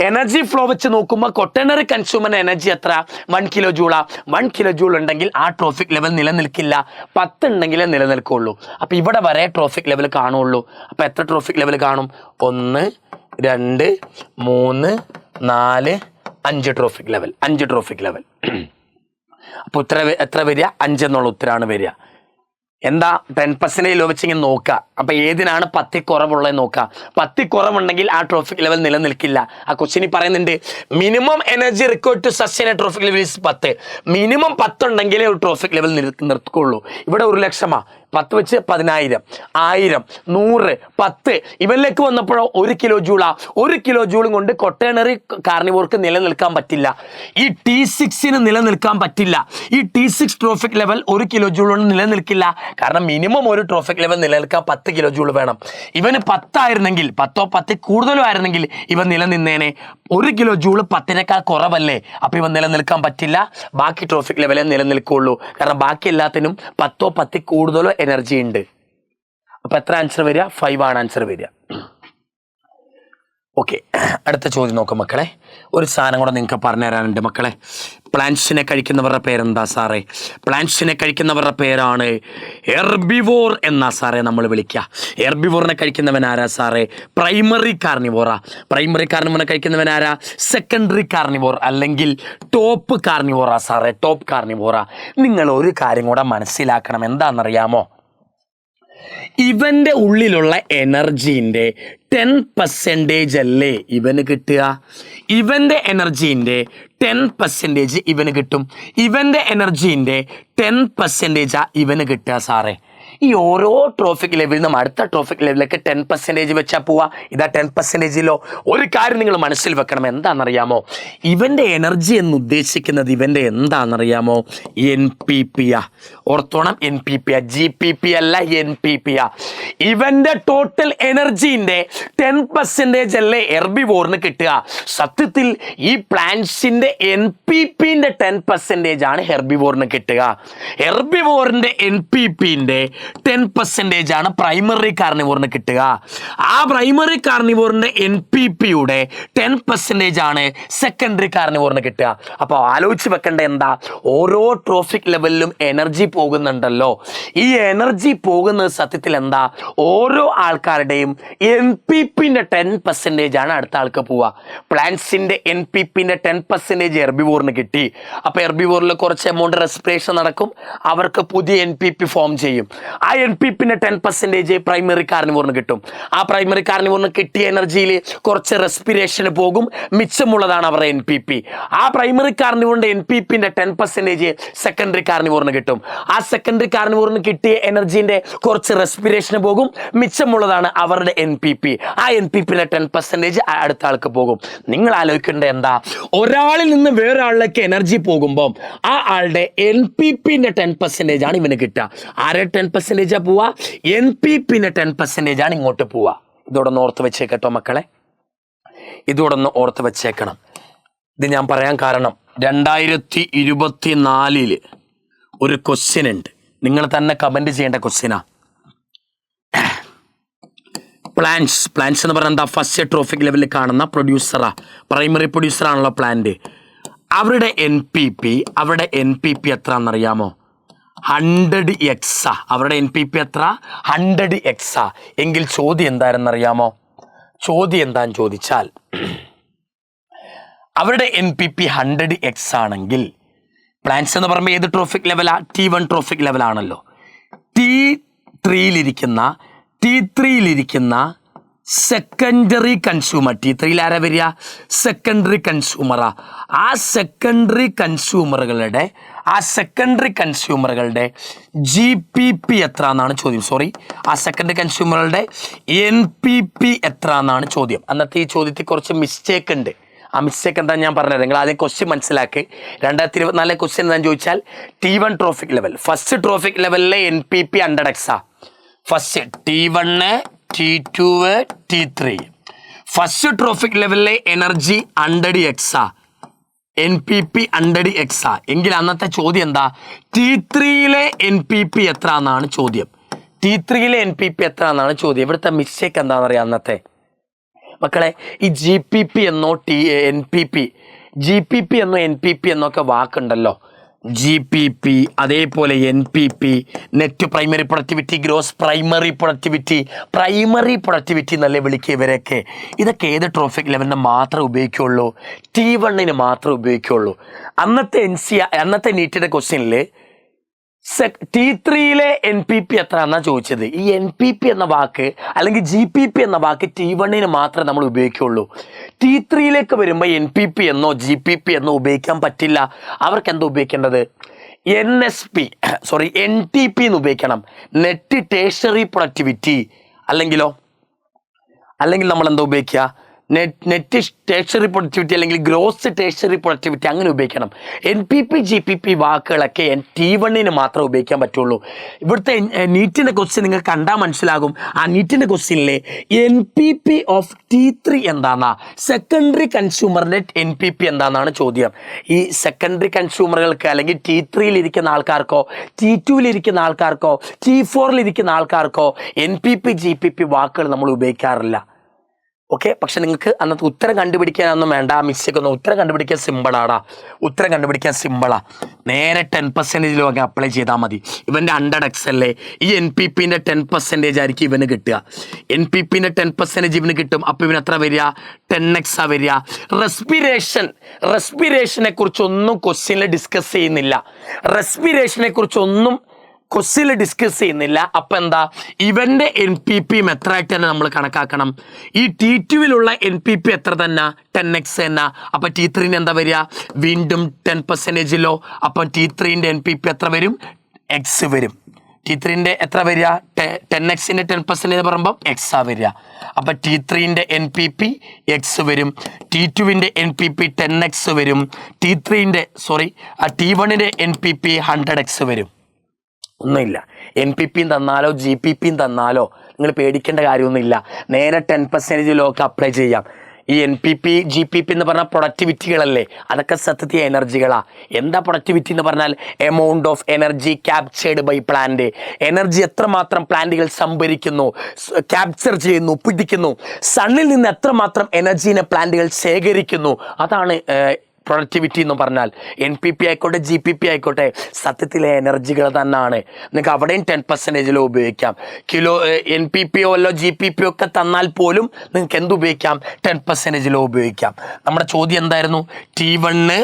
എനർജി ഫ്ലോ വെച്ച് നോക്കുമ്പോൾ ക്വാട്ടേണറി കൺസ്യൂമറിന്റെ എനർജി എത്ര? 1 കിലോ ജൂളാ. 1 കിലോ ജൂൾ ഉണ്ടെങ്കിൽ ആ ട്രോഫിക് ലെവൽ നിലനിൽക്കില്ല. 10 ഉണ്ടെങ്കിലേ നിലനിൽക്കുകയുള്ളൂ. അപ്പോൾ ഇവിടെ വരെ ട്രോഫിക് ലെവൽ കാണുള്ളൂ. അപ്പോൾ എത്ര ട്രോഫിക് ലെവൽ കാണും? 1 2 3 4 5 ട്രോഫിക് ലെവൽ. 5 trophic level. അപ്പോൾ എത്ര വരിക? 5 എന്നുള്ള ഉത്തരമാണ് വരിക. എന്താ 10% ലോ വെച്ചിങ്ങനെ നോക്കുക. അപ്പം ഏതിനാണ് 10 കുറവുള്ളത് നോക്കുക. 10 കുറവുണ്ടെങ്കിൽ ആ ട്രോഫിക് ലെവൽ നിലനിൽക്കില്ല. ആ ക്വസ്റ്റ്യനിൽ പറയുന്നുണ്ട് minimum energy required to sustain a trophic level is 10. Minimum 10 ഉണ്ടെങ്കിലേ ഒരു ട്രോഫിക് ലെവൽ നിർത്തുകയുള്ളൂ. ഇവിടെ 1,00,000 10 വെച്ച് 10,000, 1000, 100, 10 ഇവനിലേക്ക് വന്നപ്പോഴോ 1 കിലോ ജൂളാ. 1 കിലോ ജൂളും കൊണ്ട് ക്വട്ടേണറി കാർണിവോർക്ക് നിലനിൽക്കാൻ പറ്റില്ല. ഈ T6 നിലനിൽക്കാൻ പറ്റില്ല. ഈ T6 trophic level 1 kilo joule കൊണ്ട് നിലനിൽക്കില്ല. കാരണം മിനിമം ഒരു ട്രോഫിക് ലെവൽ നിലനിൽക്കാൻ 10 കിലോ ജൂൾ വേണം. ഇവന് 10 ആയിരുന്നെങ്കിൽ 10 10 കൂടുതലോ ആയിരുന്നെങ്കിൽ ഇവൻ നിലനിന്നേനെ. 1 കിലോ ജൂൾ 10നേക്കാൾ കുറവല്ലേ. അപ്പം ഇവൻ നിലനിൽക്കാൻ പറ്റില്ല. ബാക്കി ട്രോഫിക് ലെവലേ നിലനിൽക്കുള്ളൂ. കാരണം ബാക്കി എല്ലാത്തിനും 10 10 കൂടുതലോ എനർജി ഉണ്ട്. അപ്പൊ എത്ര ആൻസർ വരിക? 5 ആണ് ആൻസർ വരിക. ഓക്കെ, അടുത്ത ചോദ്യം നോക്കാം മക്കളെ. ഒരു സാധനം കൂടെ നിങ്ങൾക്ക് പറഞ്ഞു തരാനുണ്ട് മക്കളെ. പ്ലാന്റ്സിനെ കഴിക്കുന്നവരുടെ പേരെന്താ സാറേ? പ്ലാന്റ്സിനെ കഴിക്കുന്നവരുടെ പേരാണ് ഹെർബിവോർ എന്നാ സാറേ നമ്മൾ വിളിക്കുക. ഹെർബിവോറിനെ കഴിക്കുന്നവൻ ആരാ സാറേ? പ്രൈമറി കാർണിവോറാ. പ്രൈമറി കാർണിവോറിനെ കഴിക്കുന്നവൻ ആരാ? സെക്കൻഡറി കാർണിവോർ അല്ലെങ്കിൽ ടോപ്പ് കാർണിവോറാ സാറേ. ടോപ്പ് കാർണിവോറാ. നിങ്ങൾ ഒരു കാര്യം കൂടെ മനസ്സിലാക്കണം. എന്താണെന്നറിയാമോ? ഇവന്റെ ഉള്ളിലുള്ള എനർജീൻ്റെ 10% അല്ലേ ഇവന് കിട്ടുക? ഇവന്റെ എനർജീൻ്റെ 10% ഇവന് കിട്ടും. ഇവന്റെ എനർജീൻ്റെ 10% ഇവന് കിട്ടുക സാറേ. ഈ ഓരോ ട്രോഫിക് ലെവലിൽ നിന്നും അടുത്ത ട്രോഫിക് ലെവലിലേക്ക് 10% വെച്ചാൽ പോവാ. ഇതാ 10%ലോ. ഒരു കാര്യം നിങ്ങൾ മനസ്സിൽ വെക്കണം. എന്താണെന്നറിയാമോ? ഇവന്റെ എനർജി എന്ന് ഉദ്ദേശിക്കുന്നത് ഇവന്റെ എന്താണെന്നറിയാമോ? NPP. ഓർത്തോണം, NPP. GPP അല്ല, NPP. ഇവന്റെ ടോട്ടൽ എനർജീൻ്റെ 10% അല്ലേ ഹെർബിവോറിന് കിട്ടുക. സത്യത്തിൽ ഈ പ്ലാന്റ്സിന്റെ NPPന്റെ 10% ആണ് ഹെർബിവോറിന് കിട്ടുക. ഹെർബിവോറിന്റെ NPPന്റെ 10% ആണ് പ്രൈമറി കാർണിവോറിന് കിട്ടുക. ആ പ്രൈമറി കാർണിവോറിന്റെ NPPയുടെ 10% ആണ് സെക്കൻഡറി കാർണിവോറിന് കിട്ടുക. അപ്പോൾ ആലോചിച്ച് വെക്കേണ്ട എന്താ? ഓരോ ട്രോഫിക് ലെവലിലും എനർജി പോകുന്നുണ്ടല്ലോ. ഈ എനർജി പോകുന്നത് സത്യത്തിൽ എന്താ? ഓരോ ആൾക്കാരുടെയും NPPന്റെ 10% ആണ് അടുത്ത ആൾക്ക് പോവുക. പ്ലാന്റ്സിന്റെ NPPന്റെ 10% ഹെർബിവോറിന് കിട്ടി. അപ്പോൾ ഹെർബിവോറിൽ കുറച്ച് എമൗണ്ട് റെസ്പിറേഷൻ നടക്കും. അവർക്ക് പുതിയ NPP ഫോം ചെയ്യും. ആ NPPന്റെ 10% പ്രൈമറി കാർണിവോറിന് കിട്ടും. ആ പ്രൈമറി കാർണിവോറിന് കിട്ടിയ എനർജിയിൽ കുറച്ച് റെസ്പിറേഷന് പോകും. മിച്ചമുള്ളതാണ് അവരുടെ NPP. ആ പ്രൈമറി കാർണിവോറിന്റെ NPPന്റെ 10% സെക്കൻഡറി കാർണിവോറിന് കിട്ടും. ആ സെക്കൻഡറി കാർണിവോറിന് കിട്ടിയ എനർജീൻ്റെ കുറച്ച് റെസ്പിറേഷന് പോകും. മിച്ചമുള്ളതാണ് അവരുടെ NPP. ആ NPPന്റെ 10% അടുത്ത ആൾക്ക് പോകും. നിങ്ങൾ ആലോചിക്കേണ്ട എന്താ? ഒരാളിൽ നിന്ന് വേറൊരാളിലേക്ക് എനർജി പോകുമ്പോൾ ആ ആളുടെ NPPന്റെ 10% ആണ് ഇവന് കിട്ടുക. ആരെ 10% പോവാ? NPPന്റെ 10% ആണ് ഇങ്ങോട്ട് പോവാ. ഇതോടൊന്ന് ഓർത്ത് വെച്ചേക്കട്ടോ മക്കളെ. ഇതോടൊന്ന് ഓർത്ത് വെച്ചേക്കണം. ഇത് ഞാൻ പറയാൻ കാരണം 2024 ഒരു ക്വസ്റ്റ്യൻ ഉണ്ട്. നിങ്ങൾ തന്നെ കമന്റ് ചെയ്യേണ്ട ക്വസ്റ്റ്യനാ. പ്ലാന്റ്സ് എന്ന് പറഞ്ഞാൽ എന്താ? ഫസ്റ്റ് ട്രോഫിക് ലെവലിൽ കാണുന്ന പ്രൊഡ്യൂസറാ. പ്രൈമറി പ്രൊഡ്യൂസറാണല്ലോ പ്ലാന്റ്. അവരുടെ NPP എത്ര എന്നറിയാമോ? 100x. അവരുടെ NPP എത്ര? 100x. എങ്കിൽ ചോദ്യം എന്തായിരുന്നറിയാമോ? ചോദ്യം എന്താന്ന് ചോദിച്ചാൽ അവരുടെ NPP 100x ആണെങ്കിൽ പ്ലാന്റ്സ് എന്ന് പറയുമ്പോൾ ഏത് ട്രോഫിക് ലെവലാ? T1 ട്രോഫിക് ലെവലാണല്ലോ. T3യിലിരിക്കുന്ന സെക്കൻഡറി കൺസ്യൂമർ. T3യിൽ ആരാ വരിക? സെക്കൻഡറി കൺസ്യൂമറാ. ആ സെക്കൻഡറി കൺസ്യൂമറുകളുടെ GPP എത്ര എന്നാണ് ചോദ്യം. ആ സെക്കൻഡറി കൺസ്യൂമറുകളുടെ NPP എത്ര എന്നാണ് ചോദ്യം. അന്നത്തെ ഈ ചോദ്യത്തിൽ കുറച്ച് മിസ്റ്റേക്ക് ഉണ്ട്. ആ മിസ്റ്റേക്ക് എന്താ ഞാൻ പറഞ്ഞത്. നിങ്ങൾ ആദ്യം ക്വസ്റ്റ്യൻ മനസ്സിലാക്കി. 2024 ക്വസ്റ്റ്യൻ എന്താണെന്ന് ചോദിച്ചാൽ T1 trophic level, first trophic ലെവലിലെ NPP 100x. First T1, T2, T3. First trophic ലെവലിലെ എനർജി 100x. NPP 100x. എങ്കിൽ അന്നത്തെ ചോദ്യം എന്താ? T3യിലെ NPP എത്ര എന്നാണ് ചോദ്യം. T3യിലെ NPP എത്ര എന്നാണ് ചോദ്യം. ഇവിടുത്തെ മിസ്റ്റേക്ക് എന്താണെന്ന് അറിയാം അന്നത്തെ മക്കളെ. ഈ GPP എന്നോ GPP എന്നോ NPP എന്നൊക്കെ വാക്കുണ്ടല്ലോ. GPP അതേപോലെ NPP, net primary productivity, gross primary productivity എന്നല്ലേ വിളിക്കുക ഇവരൊക്കെ. ഇതൊക്കെ ഏത് ട്രോഫിക് ലെവലിന് മാത്രമേ ഉപയോഗിക്കുകയുള്ളൂ? T1 മാത്രമേ ഉപയോഗിക്കുകയുള്ളൂ. അന്നത്തെ NEETന്റെ ക്വസ്റ്റ്യനിൽ T3 NPP എത്ര എന്നാ ചോദിച്ചത്. ഈ NPP എന്ന വാക്ക് അല്ലെങ്കിൽ GPP എന്ന വാക്ക് T1 മാത്രമേ നമ്മൾ ഉപയോഗിക്കുള്ളൂ. T3 വരുമ്പോൾ NPP എന്നോ GPP എന്നോ ഉപയോഗിക്കാൻ പറ്റില്ല. അവർക്ക് എന്താ ഉപയോഗിക്കേണ്ടത്? NTP എന്ന് ഉപയോഗിക്കണം. Net tertiary productivity. അല്ലെങ്കിൽ നമ്മൾ എന്താ ഉപയോഗിക്കുക? നെറ്റ് ടേഷറി പ്രൊഡക്ടിവിറ്റി അല്ലെങ്കിൽ ഗ്രോസ് ടേഷറി പ്രൊഡക്ടിവിറ്റി അങ്ങനെ ഉപയോഗിക്കണം. NPP GPP വാക്കുകളൊക്കെ T1 മാത്രമേ ഉപയോഗിക്കാൻ പറ്റുള്ളൂ. ഇവിടുത്തെ നീറ്റിൻ്റെ ക്വസ്റ്റ്യൻ നിങ്ങൾക്ക് കണ്ടാൽ മനസ്സിലാകും. ആ നീറ്റിൻ്റെ ക്വസ്റ്റ്യനിലെ NPP ഓഫ് T3 എന്താണെന്നാ, സെക്കൻഡറി കൺസ്യൂമർ നെറ്റ് NPP എന്താണെന്നാണ് ചോദ്യം. ഈ സെക്കൻഡറി കൺസ്യൂമറുകൾക്ക് അല്ലെങ്കിൽ T3 ആൾക്കാർക്കോ T2 ആൾക്കാർക്കോ T4 ആൾക്കാർക്കോ NPP GPP വാക്കുകൾ നമ്മൾ ഉപയോഗിക്കാറില്ല. ഓക്കെ, പക്ഷെ നിങ്ങൾക്ക് അന്നത്തെ ഉത്തരം കണ്ടുപിടിക്കാനൊന്നും വേണ്ട. ആ മിസ്റ്റേക്ക് ഒന്നും, ഉത്തരം കണ്ടുപിടിക്കാൻ സിമ്പിളാടാ. ഉത്തരം കണ്ടുപിടിക്കാൻ സിമ്പിളാ. നേരെ 10% അപ്ലൈ ചെയ്താൽ മതി. ഇവൻ്റെ 100x അല്ലേ, ഈ NPPൻ്റെ 10% ആയിരിക്കും ഇവന് കിട്ടുക. NPPൻ്റെ 10% ഇവന് കിട്ടും. അപ്പോൾ ഇവന് എത്ര വരിക? 10x വരിക. റെസ്പിറേഷനെ കുറിച്ചൊന്നും ക്വസ്റ്റ്യനിൽ ഡിസ്കസ് ചെയ്യുന്നില്ല. ക്വസ്റ്റ്യനിൽ ഡിസ്കസ് ചെയ്യുന്നില്ല. അപ്പം എന്താ, ഇവൻ്റെ NPP എത്ര ആയിട്ട് തന്നെ നമ്മൾ കണക്കാക്കണം. ഈ T2 NPP എത്ര തന്നെ? 10x തന്നെ. അപ്പം T3 എന്താ വരിക? വീണ്ടും 10%. അപ്പം T3 NPP എത്ര വരും? x വരും. T3 എത്ര വരിക? 10x 10% എന്ന് പറയുമ്പോൾ x വരിക. അപ്പം T3 NPP x വരും. T2 NPP 10x വരും. T1 NPP 100x വരും. ഒന്നുമില്ല. NPP തന്നാലോ GPP തന്നാലോ നിങ്ങൾ പേടിക്കേണ്ട കാര്യമൊന്നുമില്ല. നേരെ 10% അപ്ലൈ ചെയ്യാം. ഈ NPP GPP എന്ന് പറഞ്ഞാൽ പ്രൊഡക്ടിവിറ്റികളല്ലേ, അതൊക്കെ സത്യത്തിൽ എനർജികളാണ്. എന്താ പ്രൊഡക്ടിവിറ്റി എന്ന് പറഞ്ഞാൽ? Amount of energy captured by plant. Energy എത്രമാത്രം പ്ലാന്റുകൾ സംഭരിക്കുന്നു, ക്യാപ്ചർ ചെയ്യുന്നു, പിടിക്കുന്നു. സണ്ണിൽ നിന്ന് എത്രമാത്രം എനർജീനെ പ്ലാന്റുകൾ ശേഖരിക്കുന്നു, അതാണ് പ്രൊഡക്ടിവിറ്റി എന്ന് പറഞ്ഞാൽ. NPP ആയിക്കോട്ടെ GPP ആയിക്കോട്ടെ സത്യത്തിലെ എനർജികൾ തന്നെയാണ്. നിങ്ങൾക്ക് അവിടെയും 10% ഉപയോഗിക്കാം. NPP GPP ഒക്കെ തന്നാൽ പോലും നിങ്ങൾക്ക് എന്തുപയോഗിക്കാം? 10% ഉപയോഗിക്കാം. നമ്മുടെ ചോദ്യം എന്തായിരുന്നു? T1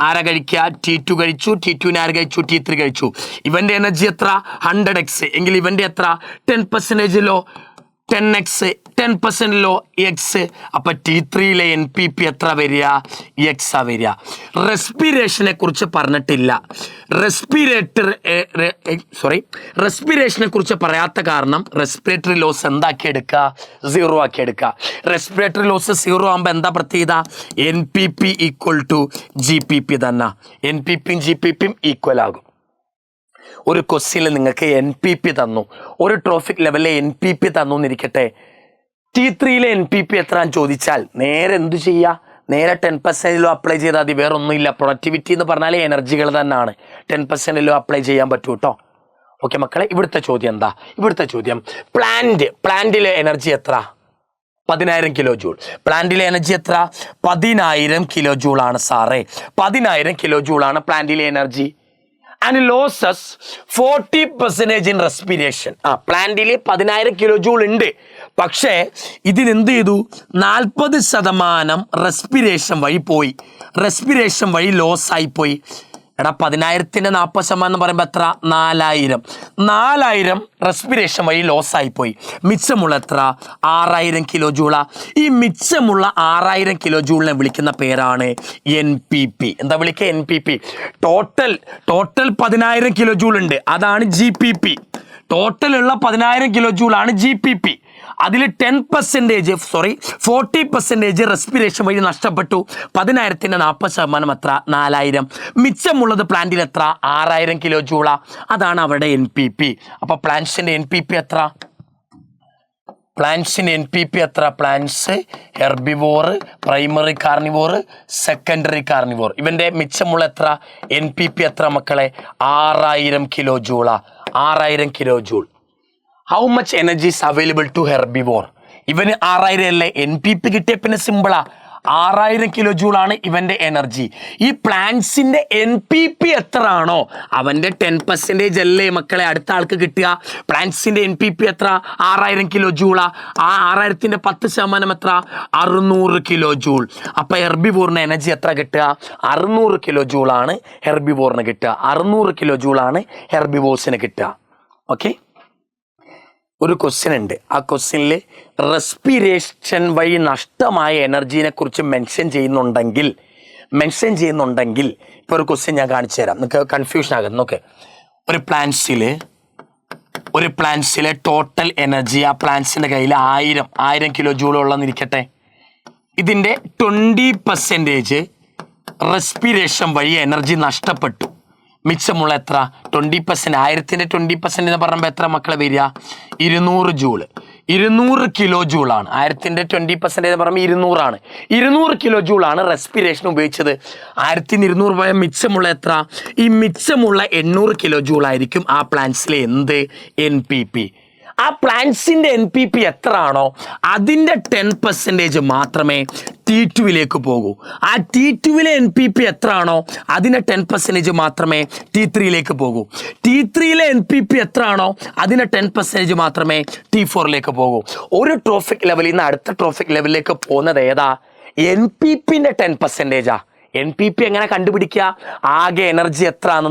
ആരാ കഴിക്കുക? T2 കഴിച്ചു. T2 ആര് കഴിച്ചു? T3 കഴിച്ചു. ഇവൻ്റെ എനർജി എത്ര? 100x എങ്കിൽ ഇവൻ്റെ എത്ര? 10% 10x 10% x. അപ്പം T3 NPP എത്ര വരിക? x വരിക. റെസ്പിറേഷനെ കുറിച്ച് പറഞ്ഞിട്ടില്ല. റെസ്പിറേഷനെ കുറിച്ച് പറയാത്ത കാരണം റെസ്പിറേറ്ററി ലോസ് എന്താക്കി എടുക്കുക? 0 ആക്കി എടുക്കുക. റെസ്പിറേറ്ററി ലോസ് 0 ആകുമ്പോൾ എന്താ പ്രത്യേകത? NPP = GPP തന്നെ. NPP GPP ഈക്വൽ ആകും. ഒരു ക്വസ്റ്റ്യനിൽ നിങ്ങൾക്ക് NPP തന്നു, ഒരു ട്രോഫിക് ലെവലിലെ NPP തന്നു എന്നിരിക്കട്ടെ. T3 NPP എത്രയാണെന്ന് ചോദിച്ചാൽ നേരെ എന്തു ചെയ്യുക? നേരെ 10% അപ്ലൈ ചെയ്താൽ മതി. വേറെ ഒന്നുമില്ല. പ്രൊഡക്ടിവിറ്റി എന്ന് പറഞ്ഞാൽ എനർജികൾ തന്നെയാണ്. 10% അപ്ലൈ ചെയ്യാൻ പറ്റൂ കേട്ടോ. ഓക്കെ മക്കളെ, ഇവിടുത്തെ ചോദ്യം എന്താ? ഇവിടുത്തെ ചോദ്യം പ്ലാന്റിലെ എനർജി എത്ര? 10,000 കിലോ ജൂൾ. പ്ലാന്റിലെ എനർജി എത്ര? 10,000 കിലോ ജൂൾ ആണ് സാറേ. 10,000 കിലോ ജൂൾ ആണ് പ്ലാന്റിലെ energy. And losses 40% in respiration. പ്ലാന്റിൽ 10,000 കിലോ ജൂൾ ഉണ്ട്. പക്ഷേ ഇതിനെന്ത് ചെയ്തു? 40% റെസ്പിറേഷൻ വഴി ലോസ് ആയിപ്പോയി. എടാ 10,000-ന്റെ 40% എന്ന് പറയുമ്പോൾ എത്ര? 4,000 റെസ്പിറേഷൻ വഴി ലോസ് ആയിപ്പോയി. മിച്ചമുള്ള എത്ര? 6,000 കിലോ ജൂളാ. ഈ മിച്ചമുള്ള 6,000 കിലോ ജൂളിനെ വിളിക്കുന്ന പേരാണ് NPP. എന്താ വിളിക്കുക? NPP. ടോട്ടൽ 10,000 കിലോ ജൂൾ ഉണ്ട്, അതാണ് GPP. ടോട്ടൽ ഉള്ള 10,000 കിലോ ജൂൾ ആണ് GPP. അതിൽ 40% റെസ്പിറേഷൻ വഴി നഷ്ടപ്പെട്ടു. 10,000-ന്റെ 40% എത്ര? 4,000. മിച്ചമുള്ളത് പ്ലാന്റിൽ എത്ര? 6,000 കിലോ ജൂളാ. അതാണ് അവിടെ NPP. അപ്പോൾ പ്ലാന്റ്സിന്റെ NPP എത്ര? Plants herbivore, primary carnivore, secondary carnivore. ഇവന്റെ മിച്ചമുള്ള എത്ര? NPP എത്ര മക്കളെ? 6,000 കിലോ ജൂളാ. 6,000 kilo joule. How much energy is available to herbivore? ഇവന് 6,000 അല്ലേ. NPP കിട്ടിയ പിന്നെ സിമ്പിളാ. 6000 കിലോ ജൂളാണ് ഇവൻ്റെ എനർജി. ഈ പ്ലാന്റ്സിൻ്റെ NPP എത്ര ആണോ അവൻ്റെ 10% അല്ലേ മക്കളെ അടുത്ത ആൾക്ക് കിട്ടുക. പ്ലാന്റ്സിൻ്റെ NPP എത്ര? 6000 കിലോ ജൂളാ. ആ 6000ൻ്റെ 10% എത്ര? 600 കിലോ ജൂൾ. അപ്പോൾ ഹെർബിവോറിന് എനർജി എത്ര കിട്ടുക? 600 കിലോ ജൂളാണ് ഹെർബിവോറിന് കിട്ടുക. 600 കിലോ ജൂളാണ് ഹെർബിവോഴ്സിന് കിട്ടുക. ഓക്കെ, ഒരു ക്വസ്റ്റ്യൻ ഉണ്ട്. ആ ക്വസ്റ്റ്യനിൽ റെസ്പിറേഷൻ വഴി നഷ്ടമായ എനർജീനെ കുറിച്ച് മെൻഷൻ ചെയ്യുന്നുണ്ടെങ്കിൽ ഇപ്പോൾ ഒരു ക്വസ്റ്റ്യൻ ഞാൻ കാണിച്ചു തരാം, നിങ്ങൾക്ക് കൺഫ്യൂഷൻ ആകും. നോക്ക്, ഒരു പ്ലാന്റ്സിലെ ടോട്ടൽ എനർജി ആ പ്ലാന്റ്സിൻ്റെ കയ്യിൽ 1000 കിലോ ജൂൾ ഉള്ളതെന്നിരിക്കട്ടെ. ഇതിൻ്റെ 20% റെസ്പിറേഷൻ വഴി എനർജി നഷ്ടപ്പെട്ടു. മിച്ചമുള്ള എത്ര? 20%. 1000ൻ്റെ 20% എന്ന് പറയുമ്പോൾ എത്ര മക്കളെ വരിക? 200 ജൂള്. 200 കിലോ ജൂളാണ്. 1000ൻ്റെ 20% എന്ന് പറയുമ്പോൾ 200 ആണ്. 200 കിലോ ജൂളാണ് റെസ്പിറേഷൻ ഉപയോഗിച്ചത്. 1200 പോയ മിച്ചമുള്ള എത്ര? ഈ മിച്ചമുള്ള 800 കിലോ ജൂളായിരിക്കും ആ പ്ലാന്റ്സിലെ എന്ത്? NPP. ആ പ്ലാന്റ്സിൻ്റെ NPP എത്ര ആണോ അതിൻ്റെ 10% മാത്രമേ T2 പോകൂ. ആ T2 NPP എത്ര ആണോ അതിൻ്റെ 10% മാത്രമേ T3 പോകൂ. T3 NPP എത്ര ആണോ അതിൻ്റെ 10% മാത്രമേ T4 പോകൂ. ഒരു ട്രോഫിക് ലെവലിൽ നിന്ന് അടുത്ത ട്രോഫിക് ലെവലിലേക്ക് പോകുന്നത് ഏതാ? NPPൻ്റെ 10%. NPP എങ്ങനെ കണ്ടുപിടിക്കുക? ആകെ എനർജി എത്ര എന്ന്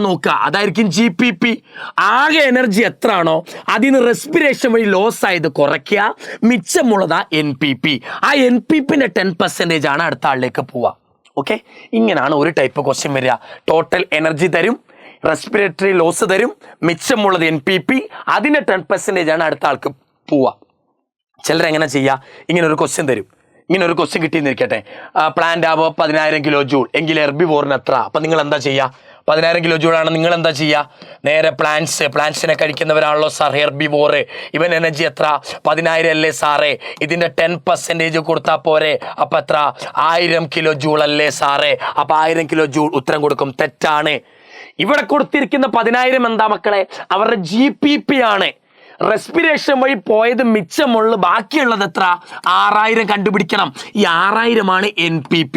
നോക്കുക. അതായിരിക്കും GPP. ആകെ എനർജി എത്ര ആണോ അതിന് റെസ്പിറേഷൻ വഴി ലോസ് ആയത് കുറയ്ക്കുക, മിച്ചമുള്ളതാ NPP. ആ NPPൻ്റെ 10% ആണ് അടുത്ത ആളിലേക്ക് പോവുക. ഓക്കെ, ഇങ്ങനെയാണ് ഒരു ടൈപ്പ് ക്വസ്റ്റ്യൻ വരിക. ടോട്ടൽ എനർജി തരും, റെസ്പിറേറ്ററി ലോസ് തരും, മിച്ചമുള്ളത് NPP, അതിൻ്റെ 10% ആണ് അടുത്ത ആൾക്ക് പോവുക. ചിലരെങ്ങനെ ചെയ്യുക? ഇങ്ങനെ ഒരു ക്വസ്റ്റ്യൻ കിട്ടിയെന്നിരിക്കട്ടെ. പ്ലാന്റ് ആവുമ്പോൾ 10000 കിലോ ജൂൾ എങ്കിൽ ഹെർബിവോറിന് എത്ര? അപ്പം നിങ്ങൾ എന്താ ചെയ്യുക? 10000 കിലോ ജൂളാണ്, നിങ്ങൾ എന്താ ചെയ്യുക? നേരെ പ്ലാന്റ്സിനെ കഴിക്കുന്നവരാണല്ലോ സാർ ഹെർബിവോറ്. ഇവൻ എനർജി എത്ര? 10000 അല്ലേ സാറേ? ഇതിൻ്റെ 10% കൊടുത്താൽ പോരെ? അപ്പം എത്ര? 1000 കിലോ ജൂൾ അല്ലേ സാറേ? അപ്പം 1000 കിലോ ജൂൾ ഉത്തരം കൊടുക്കും. തെറ്റാണ്. ഇവിടെ കൊടുത്തിരിക്കുന്ന 10000 എന്താ മക്കളെ? അവരുടെ GPP ആണ്. റെസ്പിറേഷൻ വഴി പോയത് മിച്ചമുള്ള ബാക്കിയുള്ളത് എത്ര? 6000 കണ്ടുപിടിക്കണം. ഈ 6000 NPP.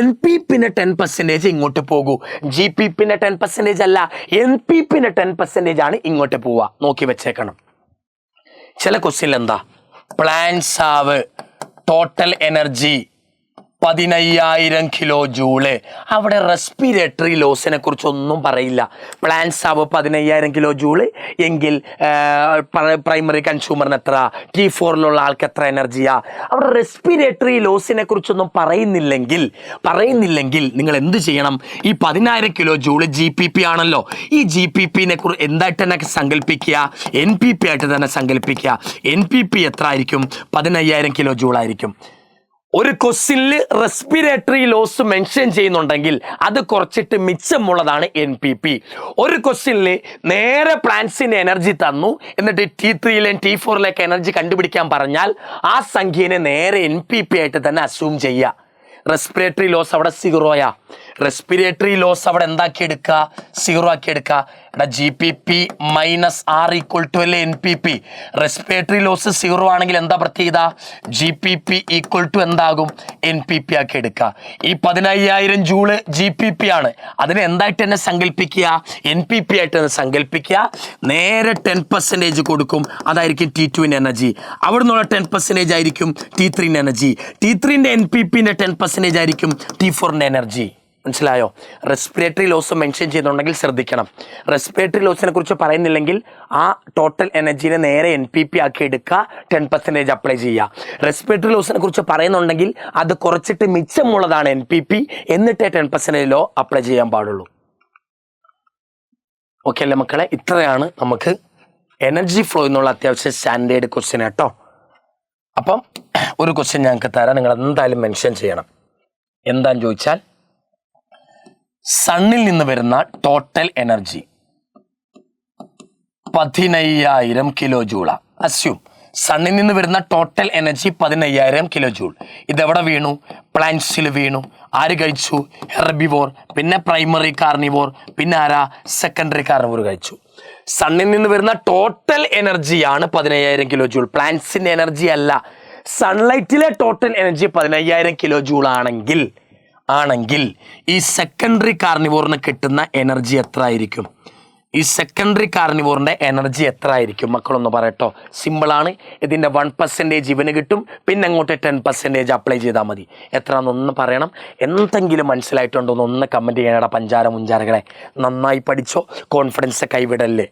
NPPൻ്റെ 10% ഇങ്ങോട്ട് പോകൂ. GPPൻ്റെ 10% അല്ല, NPPൻ്റെ 10% ആണ് ഇങ്ങോട്ട് പോവുക. നോക്കി വെച്ചേക്കണം. ചില ക്വസ്റ്റ്യനിൽ എന്താ? Plants have total energy 15000 kilo joule. അവിടെ റെസ്പിറേറ്ററി ലോസിനെ കുറിച്ചൊന്നും പറയില്ല. പ്ലാന്റ്സ് ആവ് 15000 കിലോ ജൂള് എങ്കിൽ പ്രൈമറി കൺസ്യൂമറിന് എത്ര? T4 ആൾക്ക് എത്ര എനർജിയാ? അവിടെ റെസ്പിറേറ്ററി ലോസിനെ കുറിച്ചൊന്നും പറയുന്നില്ലെങ്കിൽ നിങ്ങൾ എന്ത് ചെയ്യണം? ഈ 10000 കിലോ ജൂള് GPP ആണല്ലോ. ഈ GPPനെ കുറിച്ച് എന്തായിട്ട് തന്നെ സങ്കല്പിക്കുക? NPP ആയിട്ട് തന്നെ സങ്കല്പിക്കുക. NPP എത്ര ആയിരിക്കും? 15000 കിലോ ജൂൾ ആയിരിക്കും. ഒരു ക്വസ്റ്റ്യനിൽ റെസ്പിറേറ്ററി ലോസ് മെൻഷൻ ചെയ്യുന്നുണ്ടെങ്കിൽ അത് കുറച്ചിട്ട് മിച്ചമുള്ളതാണ് NPP. ഒരു ക്വസ്റ്റ്യനിൽ നേരെ പ്ലാന്റ്സിന് എനർജി തന്നു, എന്നിട്ട് T3 T4 എനർജി കണ്ടുപിടിക്കാൻ പറഞ്ഞാൽ ആ സംഖ്യനെ നേരെ NPP ആയിട്ട് തന്നെ അസ്യൂം ചെയ്യുക. റെസ്പിറേറ്ററി ലോസ് അവിടെ 0യാ. റെസ്പിറേറ്ററി ലോസ് അവിടെ എന്താക്കി എടുക്കുക? 0 ആക്കി എടുക്കുക. GPP minus R equal to അല്ലേ NPP. റെസ്പിറേറ്ററി ലോസ് 0 ആണെങ്കിൽ എന്താ പ്രത്യേകത? GPP ഈക്വൽ ടു എന്താകും? NPP ആക്കി എടുക്കുക. ഈ 15000 ജൂള് GPP ആണ്. അതിനെ എന്തായിട്ട് തന്നെ സങ്കല്പിക്കുക? NPP ആയിട്ട് തന്നെ സങ്കല്പിക്കുക. നേരെ 10% കൊടുക്കും, അതായിരിക്കും T2 എനർജി. അവിടെ നിന്നുള്ള 10% ആയിരിക്കും T3 എനർജി. T3 NPPൻ്റെ 10% ആയിരിക്കും T4 എനർജി. മനസ്സിലായോ? റെസ്പിറേറ്ററി ലോസ് മെൻഷൻ ചെയ്യുന്നുണ്ടെങ്കിൽ ശ്രദ്ധിക്കണം. റെസ്പിറേറ്ററി ലോസിനെ കുറിച്ച് പറയുന്നില്ലെങ്കിൽ ആ ടോട്ടൽ എനർജീനെ നേരെ NPP ആക്കി എടുക്കുക, 10% അപ്ലൈ ചെയ്യുക. റെസ്പിറേറ്ററി ലോസിനെ കുറിച്ച് പറയുന്നുണ്ടെങ്കിൽ അത് കുറച്ചിട്ട് മിച്ചമുള്ളതാണ് NPP, എന്നിട്ടേ 10% ലോ അപ്ലൈ ചെയ്യാൻ പാടുള്ളൂ. ഓക്കെ അല്ലേ മക്കളെ? ഇത്രയാണ് നമുക്ക് എനർജി ഫ്ലോ എന്നുള്ള അത്യാവശ്യം സ്റ്റാൻഡേർഡ് ക്വസ്റ്റ്യൻ കേട്ടോ. അപ്പം ഒരു ക്വസ്റ്റ്യൻ ഞങ്ങൾക്ക് തരാം, നിങ്ങൾ എന്തായാലും മെൻഷൻ ചെയ്യണം. എന്താന്ന് ചോദിച്ചാൽ, സണ്ണിൽ നിന്ന് വരുന്ന ടോട്ടൽ എനർജി 15000 കിലോ ജൂള. അസ്യൂം സണ്ണിൽ നിന്ന് വരുന്ന ടോട്ടൽ എനർജി 15000 കിലോ ജൂൾ. ഇതെവിടെ വീണു? പ്ലാന്റ്സിൽ വീണു. ആര് കഴിച്ചു? ഹെർബിവോർ. പിന്നെ പ്രൈമറി കാർണിവോർ, പിന്നെ ആരാ? സെക്കൻഡറി കാർണിവോർ കഴിച്ചു. സണ്ണിൽ നിന്ന് വരുന്ന ടോട്ടൽ എനർജിയാണ് 15000 കിലോ ജൂൾ. പ്ലാന്റ്സിന്റെ എനർജി അല്ല. സൺലൈറ്റിലെ ടോട്ടൽ എനർജി 15,000 കിലോ ജൂൾ ആണെങ്കിൽ ഈ സെക്കൻഡറി കാർണിവോറിന് കിട്ടുന്ന എനർജി എത്ര ആയിരിക്കും? ഈ സെക്കൻഡറി കാർണിവോറിൻ്റെ എനർജി എത്ര ആയിരിക്കും മക്കളൊന്ന് പറയട്ടോ. സിമ്പിളാണ്. ഇതിൻ്റെ 1% ഇവന് കിട്ടും, പിന്നെ അങ്ങോട്ട് 10% അപ്ലൈ ചെയ്താൽ മതി. എത്രയാണെന്നൊന്ന് പറയണം. എന്തെങ്കിലും മനസ്സിലായിട്ടുണ്ടോ ഒന്ന് കമൻറ്റ് ചെയ്യണടാ പഞ്ചാര മുഞ്ചാരകളെ. നന്നായി പഠിച്ചോ, കോൺഫിഡൻസ് കൈവിടല്ലേ.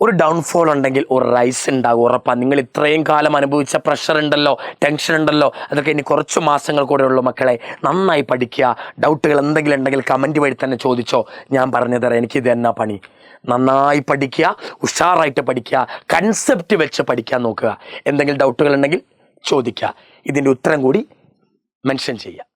ഒരു ഡൗൺഫോൾ ഉണ്ടെങ്കിൽ ഒരു റൈസ് ഉണ്ടാകും ഉറപ്പാണ്. നിങ്ങൾ ഇത്രയും കാലം അനുഭവിച്ച പ്രഷർ ഉണ്ടല്ലോ, ടെൻഷൻ ഉണ്ടല്ലോ, അതൊക്കെ ഇനി കുറച്ച് മാസങ്ങൾ കൂടെ ഉള്ളൂ മക്കളെ. നന്നായി പഠിക്കുക. ഡൗട്ടുകൾ എന്തെങ്കിലും ഉണ്ടെങ്കിൽ കമൻറ്റ് വഴി തന്നെ ചോദിച്ചോ, ഞാൻ പറഞ്ഞു തരാം. എനിക്കിത് എന്നാ പണി. നന്നായി പഠിക്കുക, ഉഷാറായിട്ട് പഠിക്കുക, കൺസെപ്റ്റ് വെച്ച് പഠിക്കാൻ നോക്കുക. എന്തെങ്കിലും ഡൗട്ടുകൾ ഉണ്ടെങ്കിൽ ചോദിക്കുക. ഇതിൻ്റെ ഉത്തരം കൂടി മെൻഷൻ ചെയ്യുക.